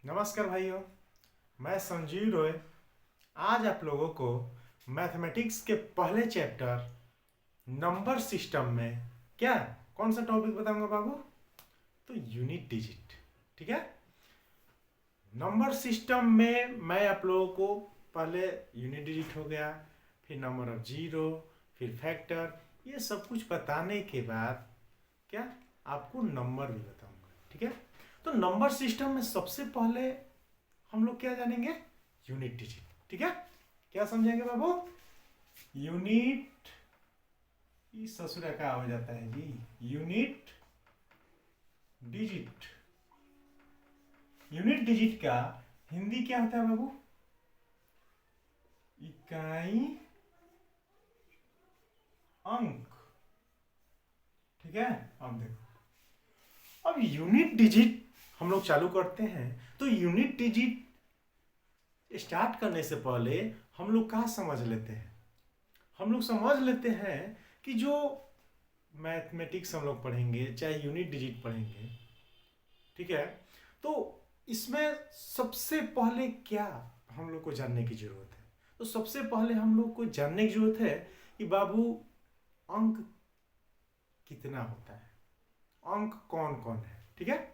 नमस्कार भाइयों, मैं संजीव रॉय। आज आप लोगों को मैथमेटिक्स के पहले चैप्टर नंबर सिस्टम में क्या कौन सा टॉपिक बताऊंगा बाबू? तो यूनिट डिजिट। ठीक है। नंबर सिस्टम में मैं आप लोगों को पहले यूनिट डिजिट हो गया, फिर नंबर ऑफ जीरो, फिर फैक्टर, ये सब कुछ बताने के बाद क्या आपको नंबर भी बताऊंगा। ठीक है। तो नंबर सिस्टम में सबसे पहले हम लोग क्या जानेंगे? Unit digit. ठीक है। क्या समझेंगे बाबू? यूनिट, ये ससुरा का हो जाता है जी, यूनिट डिजिट। यूनिट डिजिट का हिंदी क्या होता है बाबू? इकाई अंक। ठीक है। अब देखो, अब यूनिट डिजिट हम लोग चालू करते हैं। तो यूनिट डिजिट स्टार्ट करने से पहले हम लोग क्या समझ लेते हैं? हम लोग समझ लेते हैं कि जो मैथमेटिक्स हम लोग पढ़ेंगे, चाहे यूनिट डिजिट पढ़ेंगे, ठीक है, तो इसमें सबसे पहले क्या हम लोग को जानने की जरूरत है? तो सबसे पहले हम लोग को जानने की जरूरत है कि बाबू अंक कितना होता है, अंक कौन कौन है। ठीक है।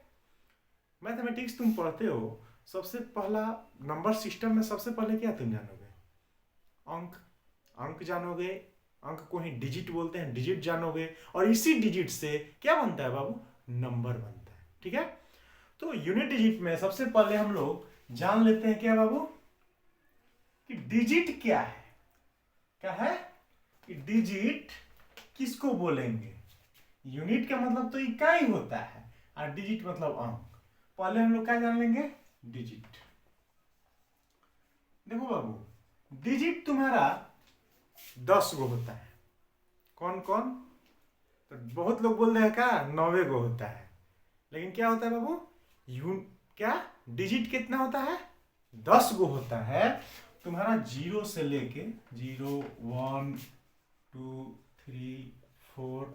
मैथमेटिक्स तुम पढ़ते हो, सबसे पहला नंबर सिस्टम में सबसे पहले क्या तुम जानोगे? अंक। अंक जानोगे, अंक को ही डिजिट बोलते हैं, डिजिट जानोगे, और इसी डिजिट से क्या बनता है बाबू? नंबर बनता है। ठीक है। तो यूनिट डिजिट में सबसे पहले हम लोग जान लेते हैं क्या बाबू कि डिजिट क्या है। क्या है कि डिजिट किसको बोलेंगे? यूनिट का मतलब तो इकाई होता है, और डिजिट मतलब अंक। पहले हम लोग क्या जान लेंगे? डिजिट। देखो बाबू, डिजिट तुम्हारा 10 गो होता है। कौन कौन? तो बहुत लोग बोल रहे हैं क्या 9 गो होता है, लेकिन क्या होता है बाबू? क्या डिजिट कितना होता है? 10 गो होता है। तुम्हारा जीरो से लेके 0 1 2 3 4,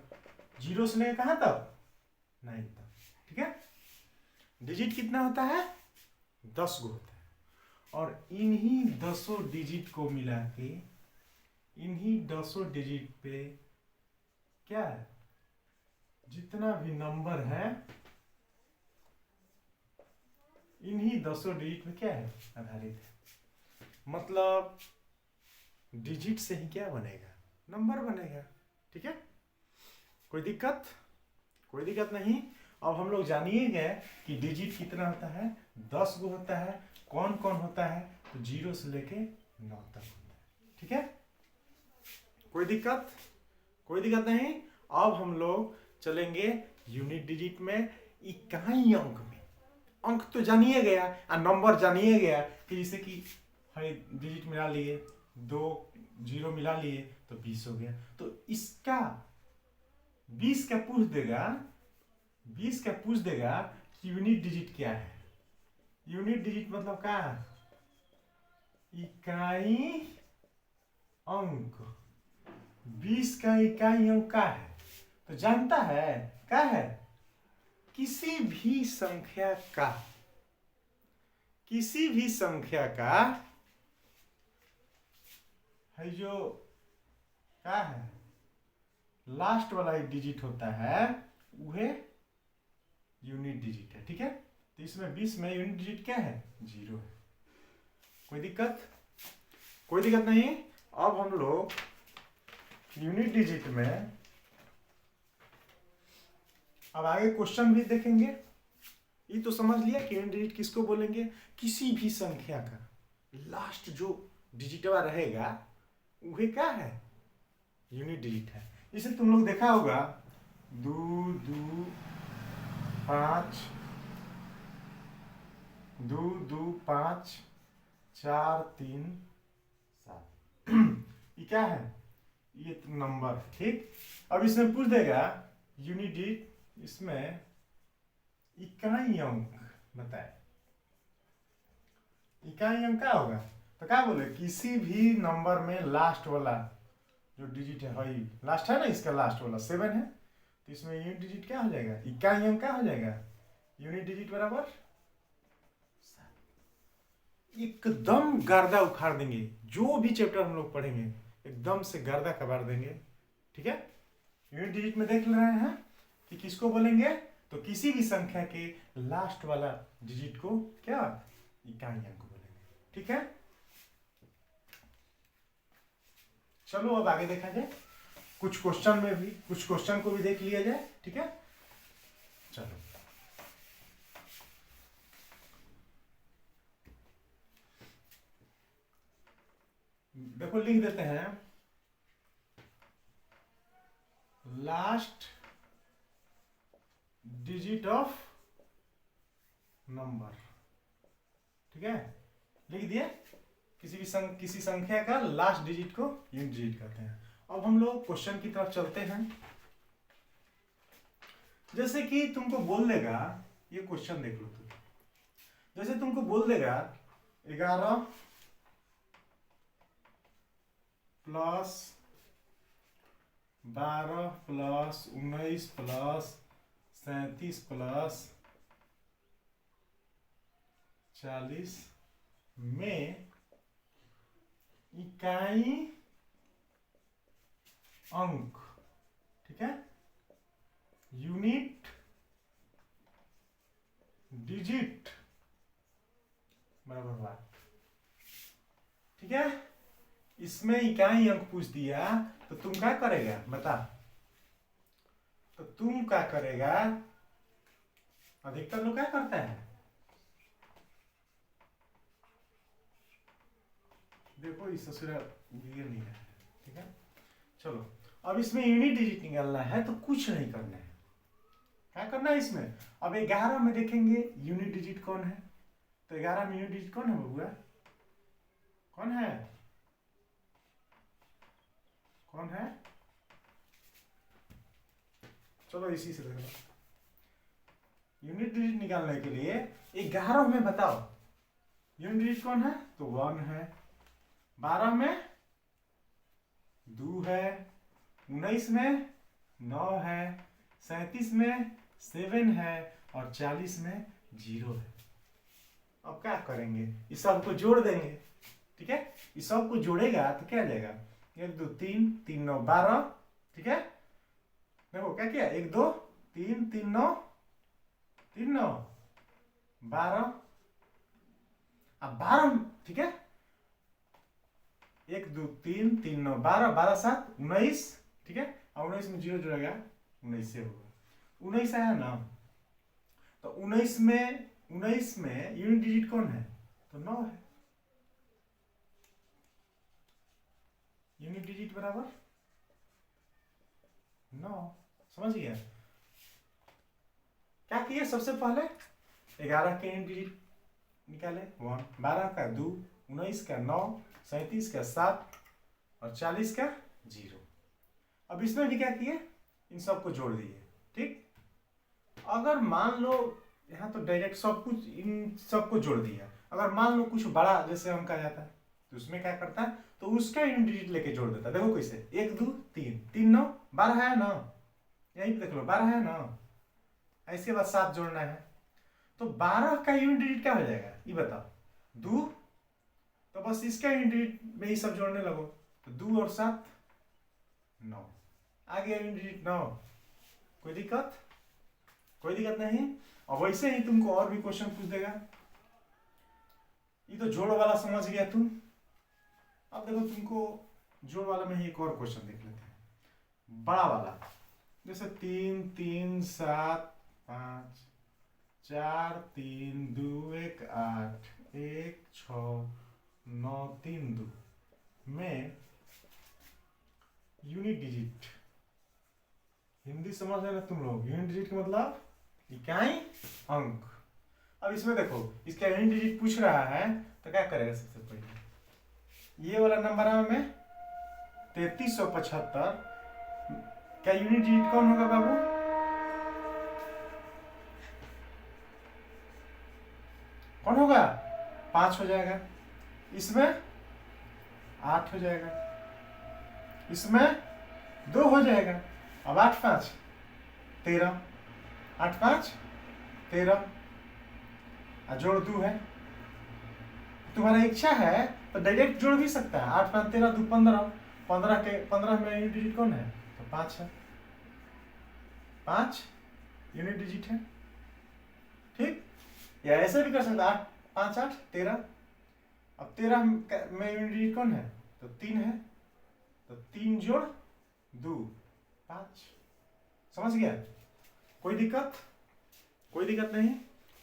जीरो से लेके कहां तक? 9 तक। ठीक है। डिजिट कितना होता है? 10 गो होता है। और इन्हीं 10 डिजिट को मिला के, इन्हीं 10 डिजिट पे क्या है, जितना भी नंबर है, इन्हीं 10 डिजिट में क्या है, आधारित है। मतलब डिजिट से ही क्या बनेगा? नंबर बनेगा। ठीक है। कोई दिक्कत? कोई दिक्कत नहीं। अब हम लोग जानिए गए कि डिजिट कितना होता है? 10 गो होता है। कौन कौन होता है? तो 0 से लेके 9 तक होता है। ठीक है। कोई दिक्कत? कोई दिक्कत नहीं। अब हम लोग चलेंगे यूनिट डिजिट में, इकाई अंक में। अंक तो जानिए गया और नंबर जानिए गया कि जैसे कि हर डिजिट मिला लिए, 2 0 मिला लिए तो 20 हो गया। तो इसका 20 का पूछ देगा, 20 का पूछ देगा कि यूनिट डिजिट क्या है। यूनिट डिजिट मतलब क्या है? इकाई अंक। 20 का इकाई अंक क्या है? तो जानता है क्या है? किसी भी संख्या का, किसी भी संख्या का है जो क्या है, लास्ट वाला डिजिट होता है, वह यूनिट डिजिट है। ठीक है। तो इसमें 20 में यूनिट डिजिट क्या है? 0 है। कोई दिक्कत? कोई दिक्कत नहीं। अब हम लोग यूनिट डिजिट में अब आगे क्वेश्चन भी देखेंगे। ये तो समझ लिया कि यूनिट डिजिट किसको बोलेंगे? किसी भी संख्या का लास्ट जो डिजिटवा रहेगा वह क्या है? यूनिट डिजिट है। जैसे तुम लोग देखा होगा 2 2 5, 2 2 5 4 3 7। ये क्या है? ये तो नंबर। ठीक। अब इसमें पूछ देगा यूनिट डिजिट, इसमें इकाई अंक बताए। इकाई अंक क्या होगा? तो क्या बोले, किसी भी नंबर में लास्ट वाला जो डिजिट है, हाई लास्ट है ना, इसका लास्ट वाला 7 है, तो इसमें यूनिट डिजिट क्या हो जाएगा? इकाई अंक क्या हो जाएगा? यूनिट डिजिट बराबर 7। एकदम गर्दा उखाड़ देंगे। जो भी चैप्टर हम लोग पढ़ेंगे एकदम से गर्दा कबाड़ देंगे। ठीक है, यूनिट डिजिट में देख रहे हैं कि किसको बोलेंगे, तो किसी भी संख्या के लास्ट वाला डिजिट को क्या, इकाई अंक बोलेंगे। ठीक है, चलो अब आगे देखा जाए, कुछ क्वेश्चन में भी, कुछ क्वेश्चन को भी देख लिया जाए। ठीक है, चलो देखो लिख देते हैं, लास्ट डिजिट ऑफ नंबर। ठीक है, लिख दिए, किसी संख्या का लास्ट डिजिट को यूनिट डिजिट कहते हैं। अब हम लोग क्वेश्चन की तरफ चलते हैं। जैसे कि तुमको बोल देगा, ये क्वेश्चन देख लो तुम, जैसे तुमको बोल देगा 11 प्लस 12 प्लस 19 प्लस 37 प्लस 40 में इकाई अंक, ठीक है, यूनिट डिजिट बराबर बात। ठीक है, इसमें इकाई अंक पूछ दिया तो तुम क्या करेगा बता, तो तुम क्या करेगा, अधिकतर लोग क्या करता है, देखो इस ससुरा ये नहीं है। ठीक है, चलो अब इसमें यूनिट डिजिट निकालना है तो कुछ नहीं करना है। क्या करना है इसमें, अब 11 में देखेंगे यूनिट डिजिट कौन है, तो 11 में यूनिट डिजिट कौन है बबुआ, कौन है, कौन है, चलो इसी से देखो, यूनिट डिजिट निकालने के लिए 11 में बताओ यूनिट डिजिट कौन है, तो 1 है, 12 में 2 है, 19 में 9 है, 37 में 7 है और 40 में 0 है। अब क्या करेंगे, इस सब को जोड़ देंगे। ठीक है, इस सब को जोड़ेगा तो क्या आ जाएगा, 1 2 3 3 9 12। ठीक है, देखो क्या किया, 1 2 3 3 9 3 9 12, अब 12। ठीक है, 1 2 3 3 9 12 12 7 19। ठीक है, और 19 में 0 जुड़ेगा, 19 से होगा, 19 आया ना, तो 19 में यूनिट डिजिट कौन है, तो 9 है, यूनिट डिजिट बराबर 9। समझ गया, क्या किए, सबसे पहले 11 के यूनिट डिजिट निकाले 1, 12 का 2, 19 का 9, 37 का 7 और 40 का 0। अब इसमें भी क्या किए, इन सबको जोड़ दिए। ठीक, अगर मान लो यहाँ तो डायरेक्ट सब कुछ इन सबको जोड़ दिया, अगर मान लो कुछ बड़ा जैसे अंक आ जाता है तो उसमें क्या करता है, तो उसका यूनिट डिजिट लेके जोड़ देता है। देखो कैसे, 1 2 3 3 9 12 है ना, यहीं पे देख लो 12 है ना, इसके बाद 7 जोड़ना है, तो 12 का यूनिट डिजिट क्या हो जाएगा ये बताओ, 2, तो बस इसका यूनिट डिजिट में ही सब जोड़ने लगो, तो 2 और 7 9, आ गया यूनिट डिजिट 9। कोई दिक्कत, कोई दिक्कत नहीं। और वैसे ही तुमको और भी क्वेश्चन पूछ देगा, ये तो जोड़ वाला समझ गया तुम। अब देखो तुमको जोड़ वाला में ही एक और क्वेश्चन देख लेते हैं, बड़ा वाला, जैसे 3 3 7 5 4 3 2 1 8 1 6 9 3 2 में यूनिट डिजिट, हिंदी समझ रहे ना तुम लोग, यूनिट डिजिट का मतलब इकाई अंक। अब इसमें देखो इसका यूनिट डिजिट पूछ रहा है तो क्या करेगा, सबसे पहले ये वाला नंबर में 3375 का यूनिट डिजिट कौन होगा बाबू, कौन होगा, 5 हो जाएगा, इसमें 8 हो जाएगा, इसमें 2 हो जाएगा, अब 8 5 13, 8 5 13, जोड़ 2 है, तुम्हारा इच्छा है तो डायरेक्ट जोड़ भी सकता है। 8 5 13 2 15, 15 के 15 में यूनिट डिजिट कौन है? तो 5 है, 5 यूनिट डिजिट है। ठीक, या ऐसे भी कर सकता, 8 5 8 13। अब 13 में यूनिट डिजिट कौन है? तो 3 है, तो 3 जोड़ 2 5। समझ गया? कोई दिक्कत? कोई दिक्कत नहीं।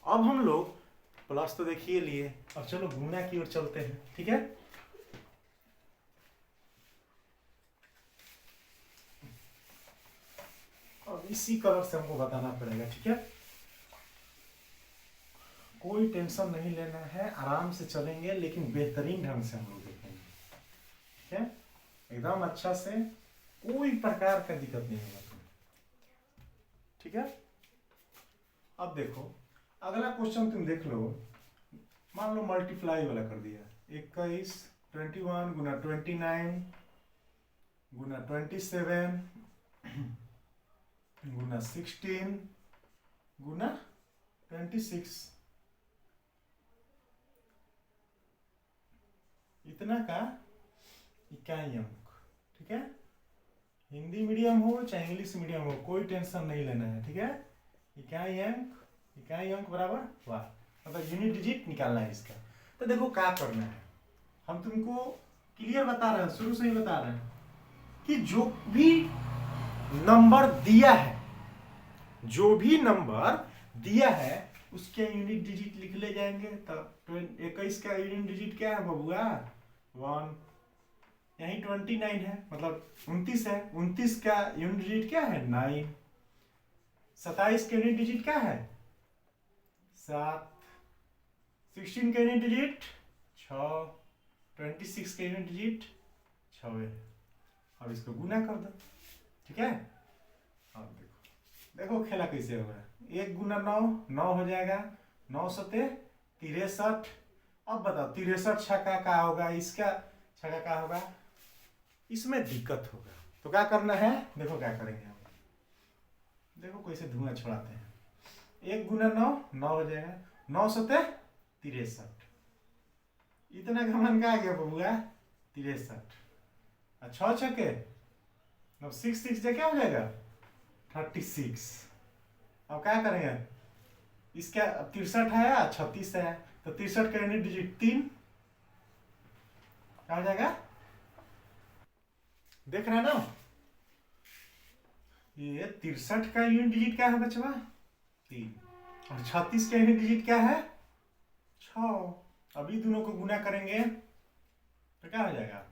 अब हम लोग प्लस तो देखिए लिए, अब चलो गुना की ओर चलते हैं। ठीक है, अब इसी कलर से हमको बताना पड़ेगा। ठीक है, कोई टेंशन नहीं लेना है, आराम से चलेंगे, लेकिन बेहतरीन ढंग से हम लोग देखेंगे। ठीक है, एकदम अच्छा से, कोई प्रकार का दिक्कत नहीं होगा तुम्हें। ठीक है, अब देखो अगला क्वेश्चन तुम देख लो। मान लो मल्टीप्लाई वाला कर दिया, 21 21 गुना 29 गुना 27 गुना 16 गुना 26, इतना का इकाई अंक। ठीक है, हिंदी मीडियम हो चाहे इंग्लिश मीडियम हो, कोई टेंशन नहीं लेना है। ठीक है, इकाई अंक बराबर वाह, मतलब यूनिट डिजिट निकालना है इसका। तो देखो क्या करना है, हम तुमको क्लियर बता रहे हैं, शुरू से ही बता रहे हैं कि जो भी नंबर दिया है, जो भी नंबर दिया है उसके यूनिट डिजिट लिख ले जाएंगे। तब 21 का यूनिट डिजिट क्या है बबुआ? 1। यही 29 है, मतलब 29 है, 29 का यूनिट डिजिट क्या है? 9। 27 का यूनिट डिजिट क्या है? 7। 16 का यूनिट डिजिट 6। 26 का यूनिट डिजिट 6 है। अब इसको गुना कर दो। ठीक है, अब देखो खेला कैसे होगा। 1 गुना 9 9 हो जाएगा, 9 सते 63। अब बताओ 63 छक्का का होगा, इसका छक्का का होगा, इसमें दिक्कत होगा। तो क्या करना है, देखो क्या करेंगे हम, देखो कैसे धुआं छोड़ाते हैं। 1 गुना 9 9 हो जाएगा, 9 सते 63, इतना का मान का आ गया बबुआ? 63। 6 छक्के, अब 6 6 क्या हो जाएगा? 36। अब क्या करेंगे, इसका 63 है या 36 है, तो 63 का यूनिट डिजिट 3 क्या हो जाएगा? देख रहे हैं ना, ये 63 का यूनिट डिजिट क्या है बचवा? 3। और 36 का यूनिट डिजिट क्या है? 6। अभी दोनों को गुना करेंगे तो क्या हो जाएगा?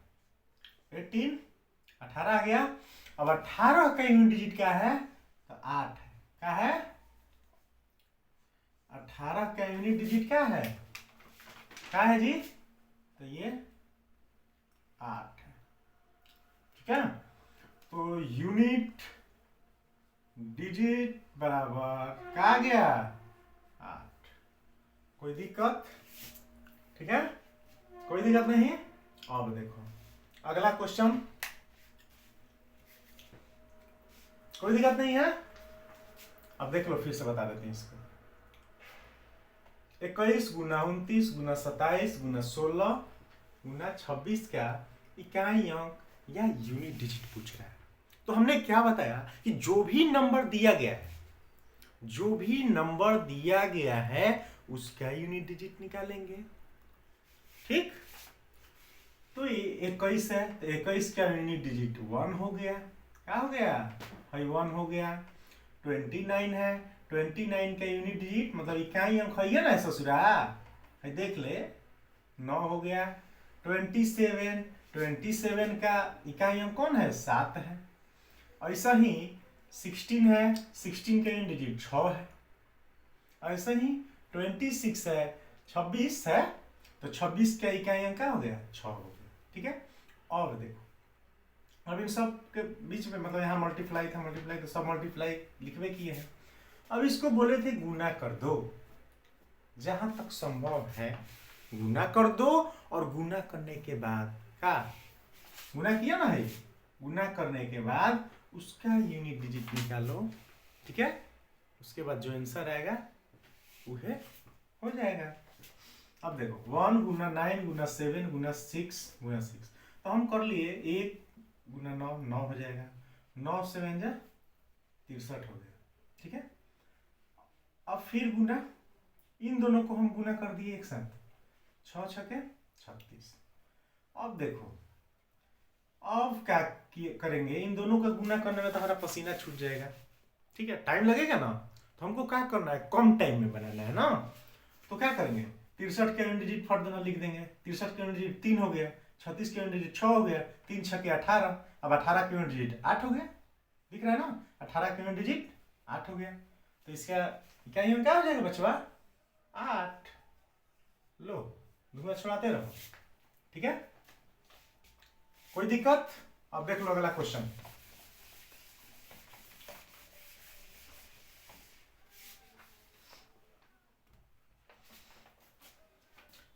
18 18 आ गया। अब 18 का यूनिट डिजिट क्या है? तो 8 है। क्या है? 18 का यूनिट डिजिट क्या है? क्या है जी? तो ये 8 है। ठीक है, तो यूनिट डिजिट बराबर क्या आ गया? 8। कोई दिक्कत? ठीक है, कोई दिक्कत नहीं। अब देखो अगला क्वेश्चन, कोई दिक्कत नहीं है। अब देख लो, फिर से बता देते हैं इसको। 21 गुना 29 गुना 27 गुना 16 गुना 26 का इकाई अंक या यूनिट डिजिट पूछ रहा है। तो हमने क्या बताया कि जो भी नंबर दिया गया है, जो भी नंबर दिया गया है उसका यूनिट डिजिट निकालेंगे। ठीक, तो 21 है, तो 21 का यूनिट डिजिट 1 हो गया। क्या हो गया? 1 हो गया। 29 है, 29 का यूनिट डिजिट मतलब इकाई अंक है ना ससुरा, है देख ले, 9 हो गया। 27 का इकाई अंक कौन है? 7 है। ऐसा ही 16 है, 16 का यूनिट डिजिट 6 है। ऐसा ही 26 है, 26 है, तो 26 का इकाई अंक क्या हो गया? 6 हो गया। ठीक है, और देखो अब इन सब के बीच में, मतलब यहाँ मल्टीप्लाई था, मल्टीप्लाई तो सब मल्टीप्लाई लिखवे किए हैं। अब इसको बोले थे गुना कर दो, जहां तक संभव है गुना कर दो, और गुना करने के बाद क्या, गुना किया ना है, गुना करने के बाद उसका यूनिट डिजिट निकालो। ठीक है, उसके बाद जो आंसर आएगा वह हो जाएगा। अब देखो 1 गुना 9 गुना 7 गुना 6 गुना 6, तो हम कर लिए 1 गुना 9, 9 हो जाएगा, 9 से 63 हो गया, ठीक है। अब फिर गुना, इन दोनों को हम गुना कर दिए एक साथ, 6 छके 36। अब देखो, अब क्या करेंगे, इन दोनों का गुना करने में तो हमारा पसीना छूट जाएगा, ठीक है, टाइम लगेगा ना, तो हमको क्या करना है, कम टाइम में बनाना है ना। तो क्या करेंगे, 63 के यूनिट डिजिट फट देना लिख देंगे, 63 के यूनिट डिजिट 3 हो गया, 36 के यूनिट डिजिट 6 हो गया, 3 छके 18, अब 18 के यूनिट डिजिट 8 हो गया, दिख रहा है ना, 18 के यूनिट डिजिट 8 हो गया। तो इसका इकाई क्या हो जाएगा बचवा, 8। लो दूंगा, छुड़ाते रहो, ठीक है, कोई दिक्कत। अब देख लो अगला क्वेश्चन।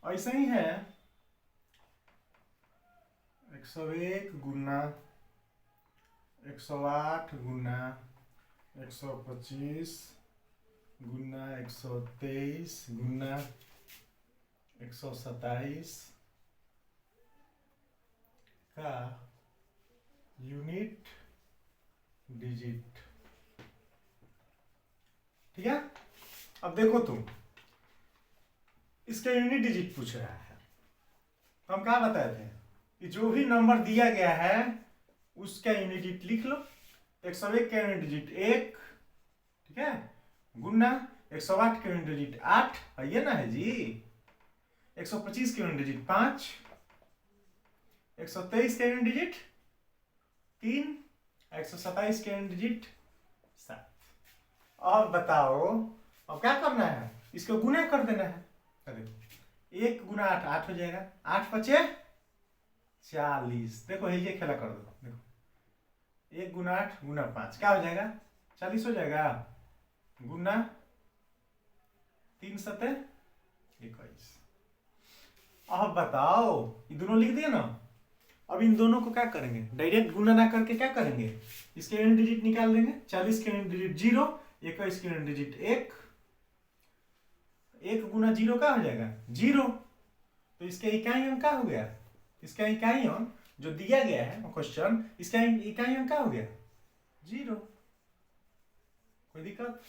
ऐसा ही है, 101 गुना 108 गुना 125 गुना 123 गुना 127 का यूनिट डिजिट, ठीक है। अब देखो तुम, इसका यूनिट डिजिट पूछ रहा है, तो हम क्या बताए थे कि जो भी नंबर दिया गया है उसका यूनिट डिजिट लिख लो। 101 का यूनिट डिजिट 1, ठीक है, गुना 108 का यूनिट डिजिट 8 है, ये ना है जी, 125 का यूनिट डिजिट 5, 123 का यूनिट डिजिट 3, 127 का यूनिट डिजिट 7। अब बताओ, अब क्या करना है, इसको गुना कर देना है। देखो 1 गुना 8, 8 हो जाएगा, 8 पचे 40, देखो ये खेला कर दो, देखो 1 गुना 8 गुना 5 क्या हो जाएगा, 40 हो जाएगा, गुना 3 सते 21। अब बताओ, ये दोनों लिख दिए ना, अब इन दोनों को क्या करेंगे, डायरेक्ट गुना ना करके क्या करेंगे, इसके यूनिट डिजिट निकाल देंगे। 40 के यूनिट डिजिट 0, 21 के यूनिट डिजिट 1, 1 गुना 0 क्या हो जाएगा 0, तो इसका इकाई अंक क्या हो गया, इसका इकाई अंक जो दिया गया है क्वेश्चन, इसका इकाई अंक क्या हो गया 0। कोई दिक्कत,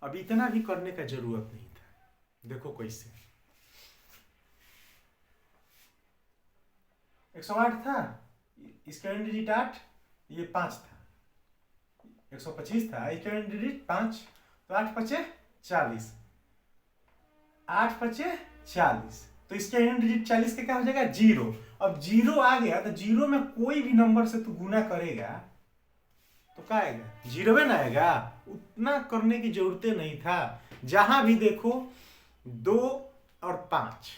अब इतना भी करने का जरूरत नहीं था। देखो कैसे, 108 था, इसका यूनिट डिजिट 8, ये 5 था, 125 था, इसका यूनिट डिजिट 5, तो 8 पचे 40, 8 पचे 40, तो इसका यूनिट डिजिट 40 का क्या हो जाएगा 0। अब 0 आ गया, तो 0 में कोई भी नंबर से तू गुना करेगा तो क्या आएगा, 0 में ना आएगा, उतना करने की जरूरत नहीं था। जहां भी देखो 2 और 5,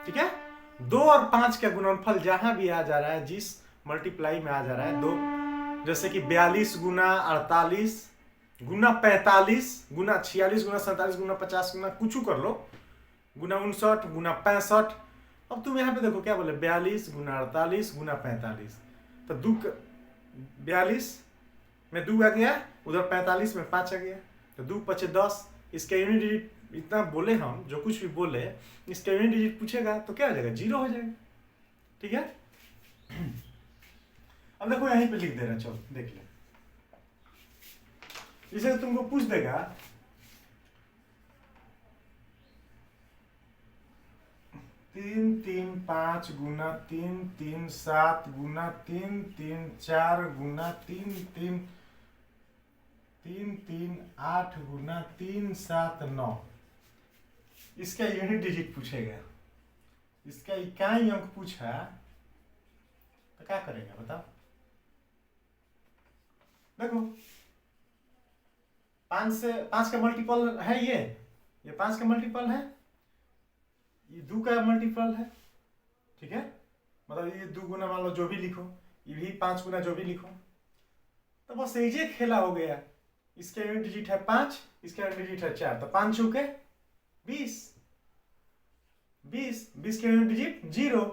ठीक है, 2 और 5 का गुणनफल जहां भी आ जा रहा है, जिस मल्टीप्लाई में आ जा रहा है 2, जैसे कि 42 गुना 48 गुना 45 गुना 46 गुना 47 गुना 50 गुना कुछ कर लो, गुना 59 गुना 65। अब तुम यहाँ पे देखो क्या बोले, 42 गुना 48 गुना 45, तो 42 में 2 आ गया, उधर 45 में 5 आ गया, तो 2 पचे 10। इसका यूनिट डिजिट इतना बोले हम, जो कुछ भी बोले, इसका यूनिट डिजिट पूछेगा तो क्या हो जाएगा 0 हो जाएगा, ठीक है। अब देखो यहीं पे लिख दे रहा, चलो देख ले, जैसे तुमको पूछ देगा 3 3 5 गुना 3 3 7 गुना 3 3 4 गुना 3 3 3 3 8 गुना 3 7 9, इसका यूनिट डिजिट पूछेगा, इसका इकाई अंक पूछा, तो क्या करेगा बताओ। देखो 5 का मल्टीपल है, ये 5 का मल्टीपल है, ये 2 का मल्टीपल है, ठीक है, मतलब ये 2 गुना मान लो जो भी लिखो, ये भी 5 गुना जो भी लिखो, तो बस ये खेला हो गया। इसका यूनिट डिजिट है 5, इसका यूनिट डिजिट है 4, तो 5 चौके 20, 20 का यूनिट डिजिट 0।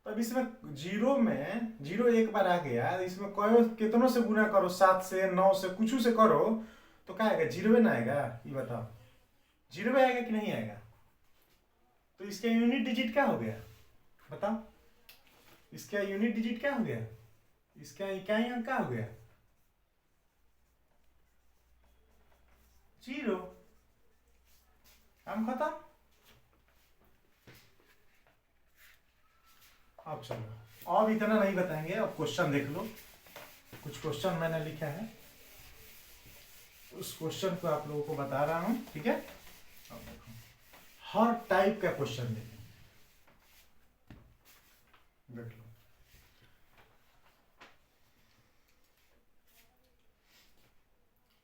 तो अब इसमें 0 में 0 एक बार आ गया, इसमें कितनों से गुना करो, 7 से 9 से कुछ से करो, तो क्या आएगा 0 में ना आएगा, ये बताओ 0 में आएगा कि नहीं आएगा, तो इसका यूनिट डिजिट क्या हो गया बताओ, इसका यूनिट डिजिट क्या हो गया, इसका इकाई अंक क्या हो गया, 0। काम खत्म। अब चलो, अब इतना नहीं बताएंगे, अब क्वेश्चन देख लो। कुछ क्वेश्चन मैंने लिखा है, उस क्वेश्चन को आप लोगों को बता रहा हूं, ठीक है। अब देखो, हर टाइप का क्वेश्चन देखें, देख लो।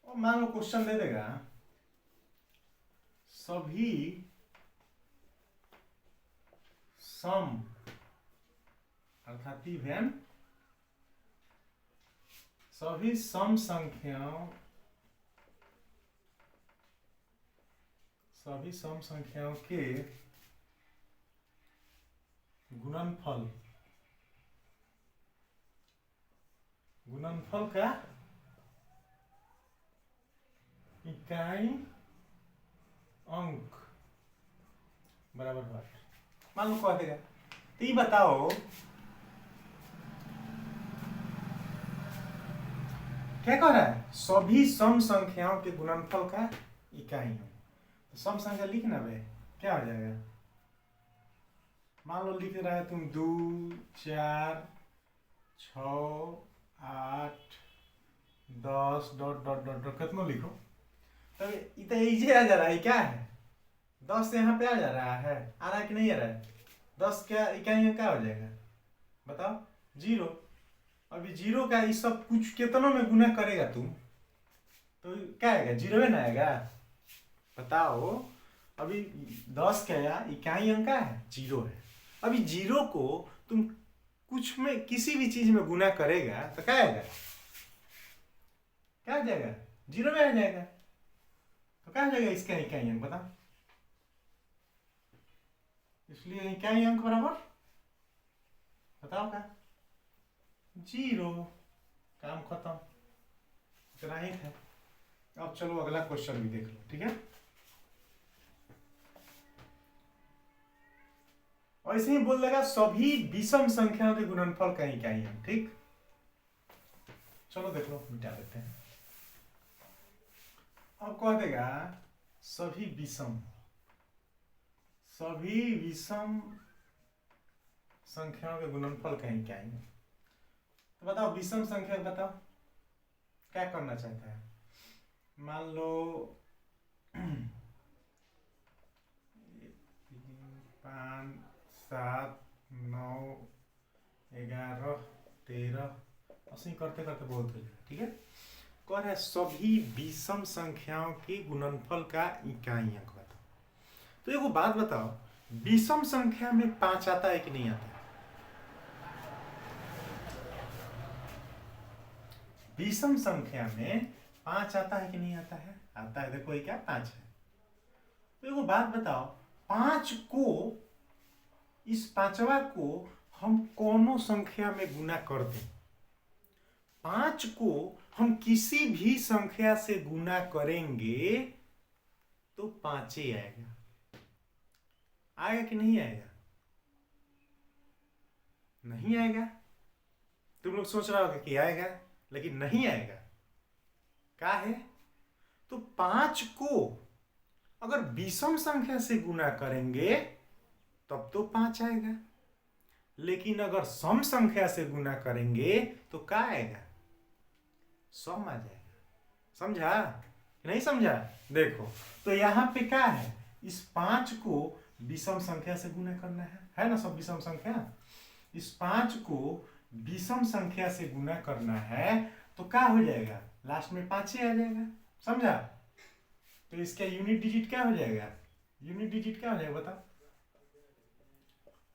और मान लो क्वेश्चन दे देगा, सभी सम अर्थात इवन सभी सम संख्याओं के गुणनफल का इकाई अंक बराबर 8। मान लो कह देगा, तो ये बताओ क्या कह रहा है, सभी सम संख्याओं के गुणनफल का इकाई अंक। तो सम संख्या लिखना भाई, क्या हो जाएगा, मान लो लिख रहा है तुम 2 4 6 8 10 डॉट डॉट डॉट डॉट कितना लिखो, तो इतना इजी आ जा रहा है, क्या है 10 यहाँ पे आ जा रहा है, आ रहा है कि नहीं आ रहा है, 10 क्या इकाई अंक क्या हो जाएगा बताओ, 0। अभी 0 का ये सब कुछ कितनों में गुना करेगा तुम, तो क्या आएगा, 0 में ना आएगा, बताओ। अभी 10 का इकाई अंक क्या है, 0 है। अभी 0 को तुम कुछ में किसी भी चीज में गुना करेगा तो क्या आएगा, क्या आ जाएगा, 0 में आ जाएगा। तो क्या आ जाएगा इसका इकाई अंक बताओ, इसलिए इकाई अंक बराबर बताओ क्या, 0। काम खत्म, इतना ही था। अब चलो अगला क्वेश्चन भी देख लो, ठीक है। और ऐसे ही बोल देगा सभी विषम संख्याओं के गुणनफल का इकाई अंक, ठीक। चलो देख लो, मिटा देते हैं। अब कह देगा सभी विषम संख्याओं के गुणनफल का इकाई अंक। तो बताओ विषम संख्या, बताओ क्या करना चाहता है, मान लो 5 7 9 11 13 ऐसे करते करते बहुत हो जाएगा, ठीक है। कह रहा है सभी विषम संख्याओं के गुणनफल का इकाई अंक बताओ। तो एगो बात बताओ, विषम संख्या में 5 आता है कि नहीं आता है, विषम संख्या में 5 आता है कि नहीं आता है, आता है। देखो ये क्या 5 है। तो एगो बात बताओ, 5 को, इस पांचवा को हम कोनो संख्या में गुना कर दें, 5 को हम किसी भी संख्या से गुना करेंगे तो 5 ही आएगा। आएगा कि नहीं आएगा, नहीं आएगा। तुम लोग सोच रहा होगा कि आएगा, लेकिन नहीं आएगा। क्या है, तो 5 को अगर विषम संख्या से गुना करेंगे तब तो 5 आएगा, लेकिन अगर सम संख्या से गुना करेंगे तो क्या आएगा, सम आ जाएगा। समझा नहीं समझा, देखो तो यहां पे क्या है, इस 5 को विषम संख्या से गुना करना है ना, सब विषम संख्या। इस 5 को विषम संख्या से गुना करना है तो क्या हो जाएगा, लास्ट में 5 ही आ जाएगा। समझा, तो इसका यूनिट डिजिट क्या हो जाएगा, यूनिट डिजिट क्या हो जाएगा बताओ,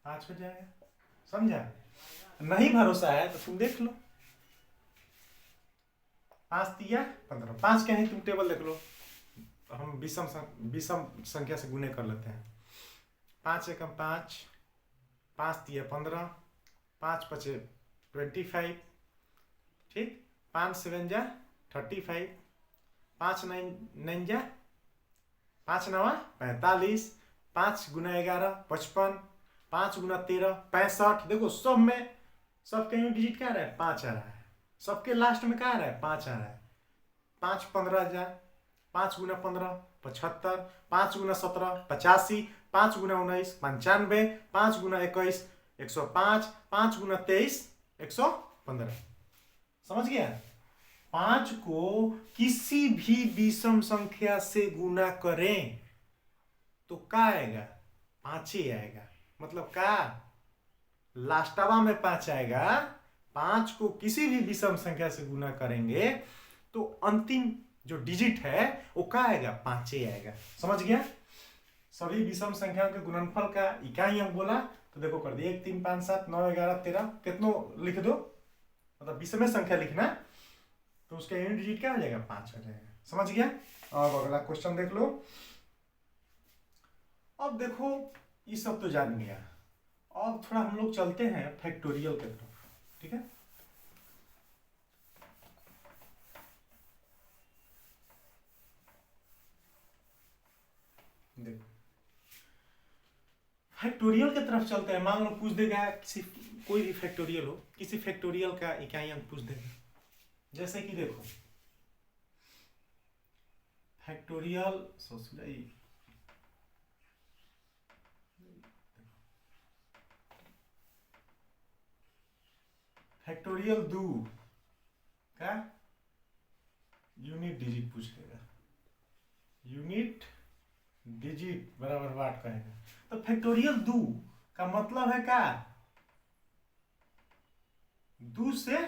5 हो जाएगा। समझा, नहीं भरोसा है तो तुम देख लो, 5 दिया 15, 5 क्या है तुम टेबल देख लो, हम विषम संख्या से गुने कर लेते हैं। 5 एकम 5, 5 दिया 15, 5 पचे 25, ठीक। 5 7 जा 35, 5 9 जा 5 9 45, 5 गुना 11 55, 5 गुना 13 65। देखो सब में सबके यूनिट डिजिट क्या आ रहा है? 5 आ रहा है। सबके लास्ट में क्या आ रहा है? 5 आ रहा है। 5 15,000, 5 गुना 15 75, 5 गुना 17 85, 5 गुना 19 95, 5 गुना 21 105, 5 गुना 23 115। समझ गया? 5 को किसी भी विषम संख्या से गुना करें तो क्या आएगा? 5 ही आएगा। मतलब क्या? लास्टवा में 5 आएगा। 5 को किसी भी विषम संख्या से गुना करेंगे तो अंतिम जो डिजिट है वो क्या आएगा? 5 ही आएगा। समझ गया? सभी विषम संख्याओं के गुणनफल का इकाई अंक बोला तो देखो कर दिए 1 3 5 7 9 11 13 कितनों लिख दो, मतलब विषम संख्या लिखना तो उसका यूनिट डिजिट क्या हो जाएगा? 5 हो जाएगा। समझ गया? अब अगला क्वेश्चन देख लो। अब देखो ये सब तो जान गया, अब थोड़ा हम लोग चलते हैं फैक्टोरियल की तरफ। ठीक है? देखो फैक्टोरियल की तरफ चलते हैं। मान लो पूछ देगा किसी, कोई भी फैक्टोरियल हो, किसी फैक्टोरियल का इकाई अंक पूछ देगा। जैसे कि देखो फैक्टोरियल फैक्टोरियल 2 का यूनिट डिजिट पूछ लेगा। यूनिट डिजिट बराबर वाट कहेगा। तो फैक्टोरियल 2 का मतलब है क्या? 2 से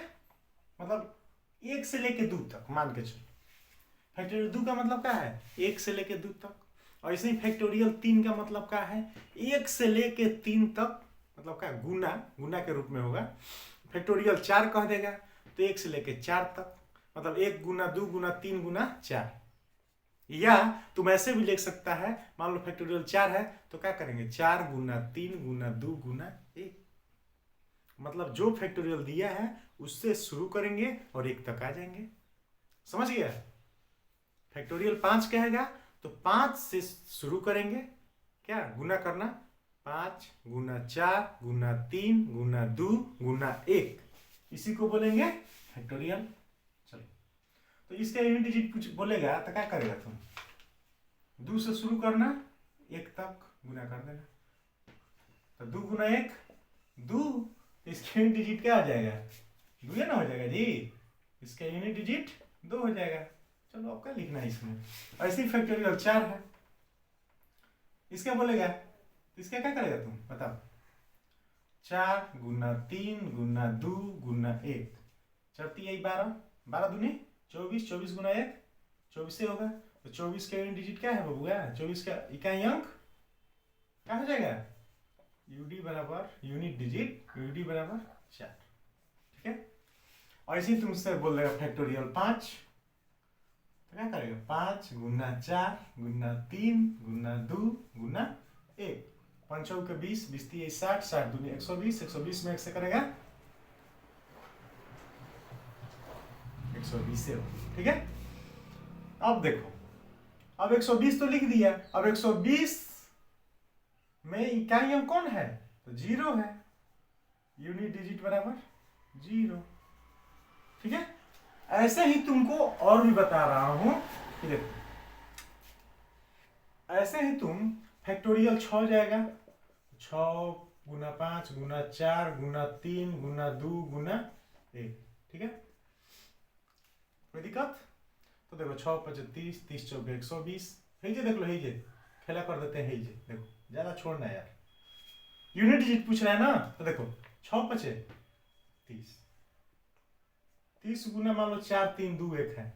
मतलब 1 से लेके 2 तक मान के चलो। फैक्टोरियल 2 का मतलब क्या है? 1 से लेके 2 तक। और ऐसे ही फैक्टोरियल 3 का मतलब क्या है? 1 से लेके 3 तक, मतलब क्या? गुना, गुना के रूप में होगा। फैक्टोरियल 4 कह देगा तो 1 से लेके 4 तक, मतलब 1 गुना 2 गुना 3 गुना 4। या तुम ऐसे भी लिख सकता है, मान लो फैक्टोरियल 4 है तो क्या करेंगे? 4 गुना 3 गुना 2 गुना 1। मतलब जो फैक्टोरियल दिया है उससे शुरू करेंगे और 1 तक आ जाएंगे। समझ गया? फैक्टोरियल 5 कहेगा तो 5 से शुरू करेंगे, क्या? गुना करना। 5 गुना 4 गुना 3 गुना 2 गुना 1, इसी को बोलेंगे फैक्टोरियल। चलो तो इसका यूनिट डिजिट कुछ बोलेगा तो क्या करेगा तुम? 2 से शुरू करना, 1 तक गुना कर देना। तो 2 गुना 1 2, इसका यूनिट डिजिट क्या आ जाएगा? 2 ना हो जाएगा जी। इसका यूनिट डिजिट 2 हो जाएगा। चलो अब क्या लिखना है इसमें? ऐसे ही फैक्टोरियल 4 है, इसका बोलेगा तो इसका क्या करेगा तुम बताओ? 4 गुना 3 गुना 2 गुना 1, 4 3 12, 12 दूनी 24, 24 गुना 1 24 से होगा। तो 24 का यूनिट डिजिट क्या है बबुआ? 24 का इकाई अंक क्या हो जाएगा? यूडी बराबर यूनिट डिजिट यूडी बराबर 4। ठीक है? और इसी तुमसे बोल देगा फैक्टोरियल 5 तो क्या करेगा? 5 गुना 4 गुना 3 गुना 2 गुना 1, 5 के 20, 20 60, 60 दूनी 120, 120 में 1 से करेगा 120 से। ठीक है? अब देखो, अब 120 तो लिख दिया, अब 120 में इकाई अंक कौन है? तो 0 है। यूनिट डिजिट बराबर 0। ठीक है? ऐसे ही तुमको और भी बता रहा हूं कि देखो, ऐसे ही तुम फैक्टोरियल 6 जाएगा, 6 गुना 5 गुना 4 गुना 3 गुना 2 गुना 1। ठीक है? कोई दिक्कत? तो देखो 6 5 30, 30 चौक 120। है जे, देख लो, है जे खेला कर देते हैं। जे देखो, ज्यादा छोड़ना यार, यूनिट डिजिट पूछ रहा है ना। तो देखो 6 5 30, 30 गुना मान लो 4 3 2 1 है,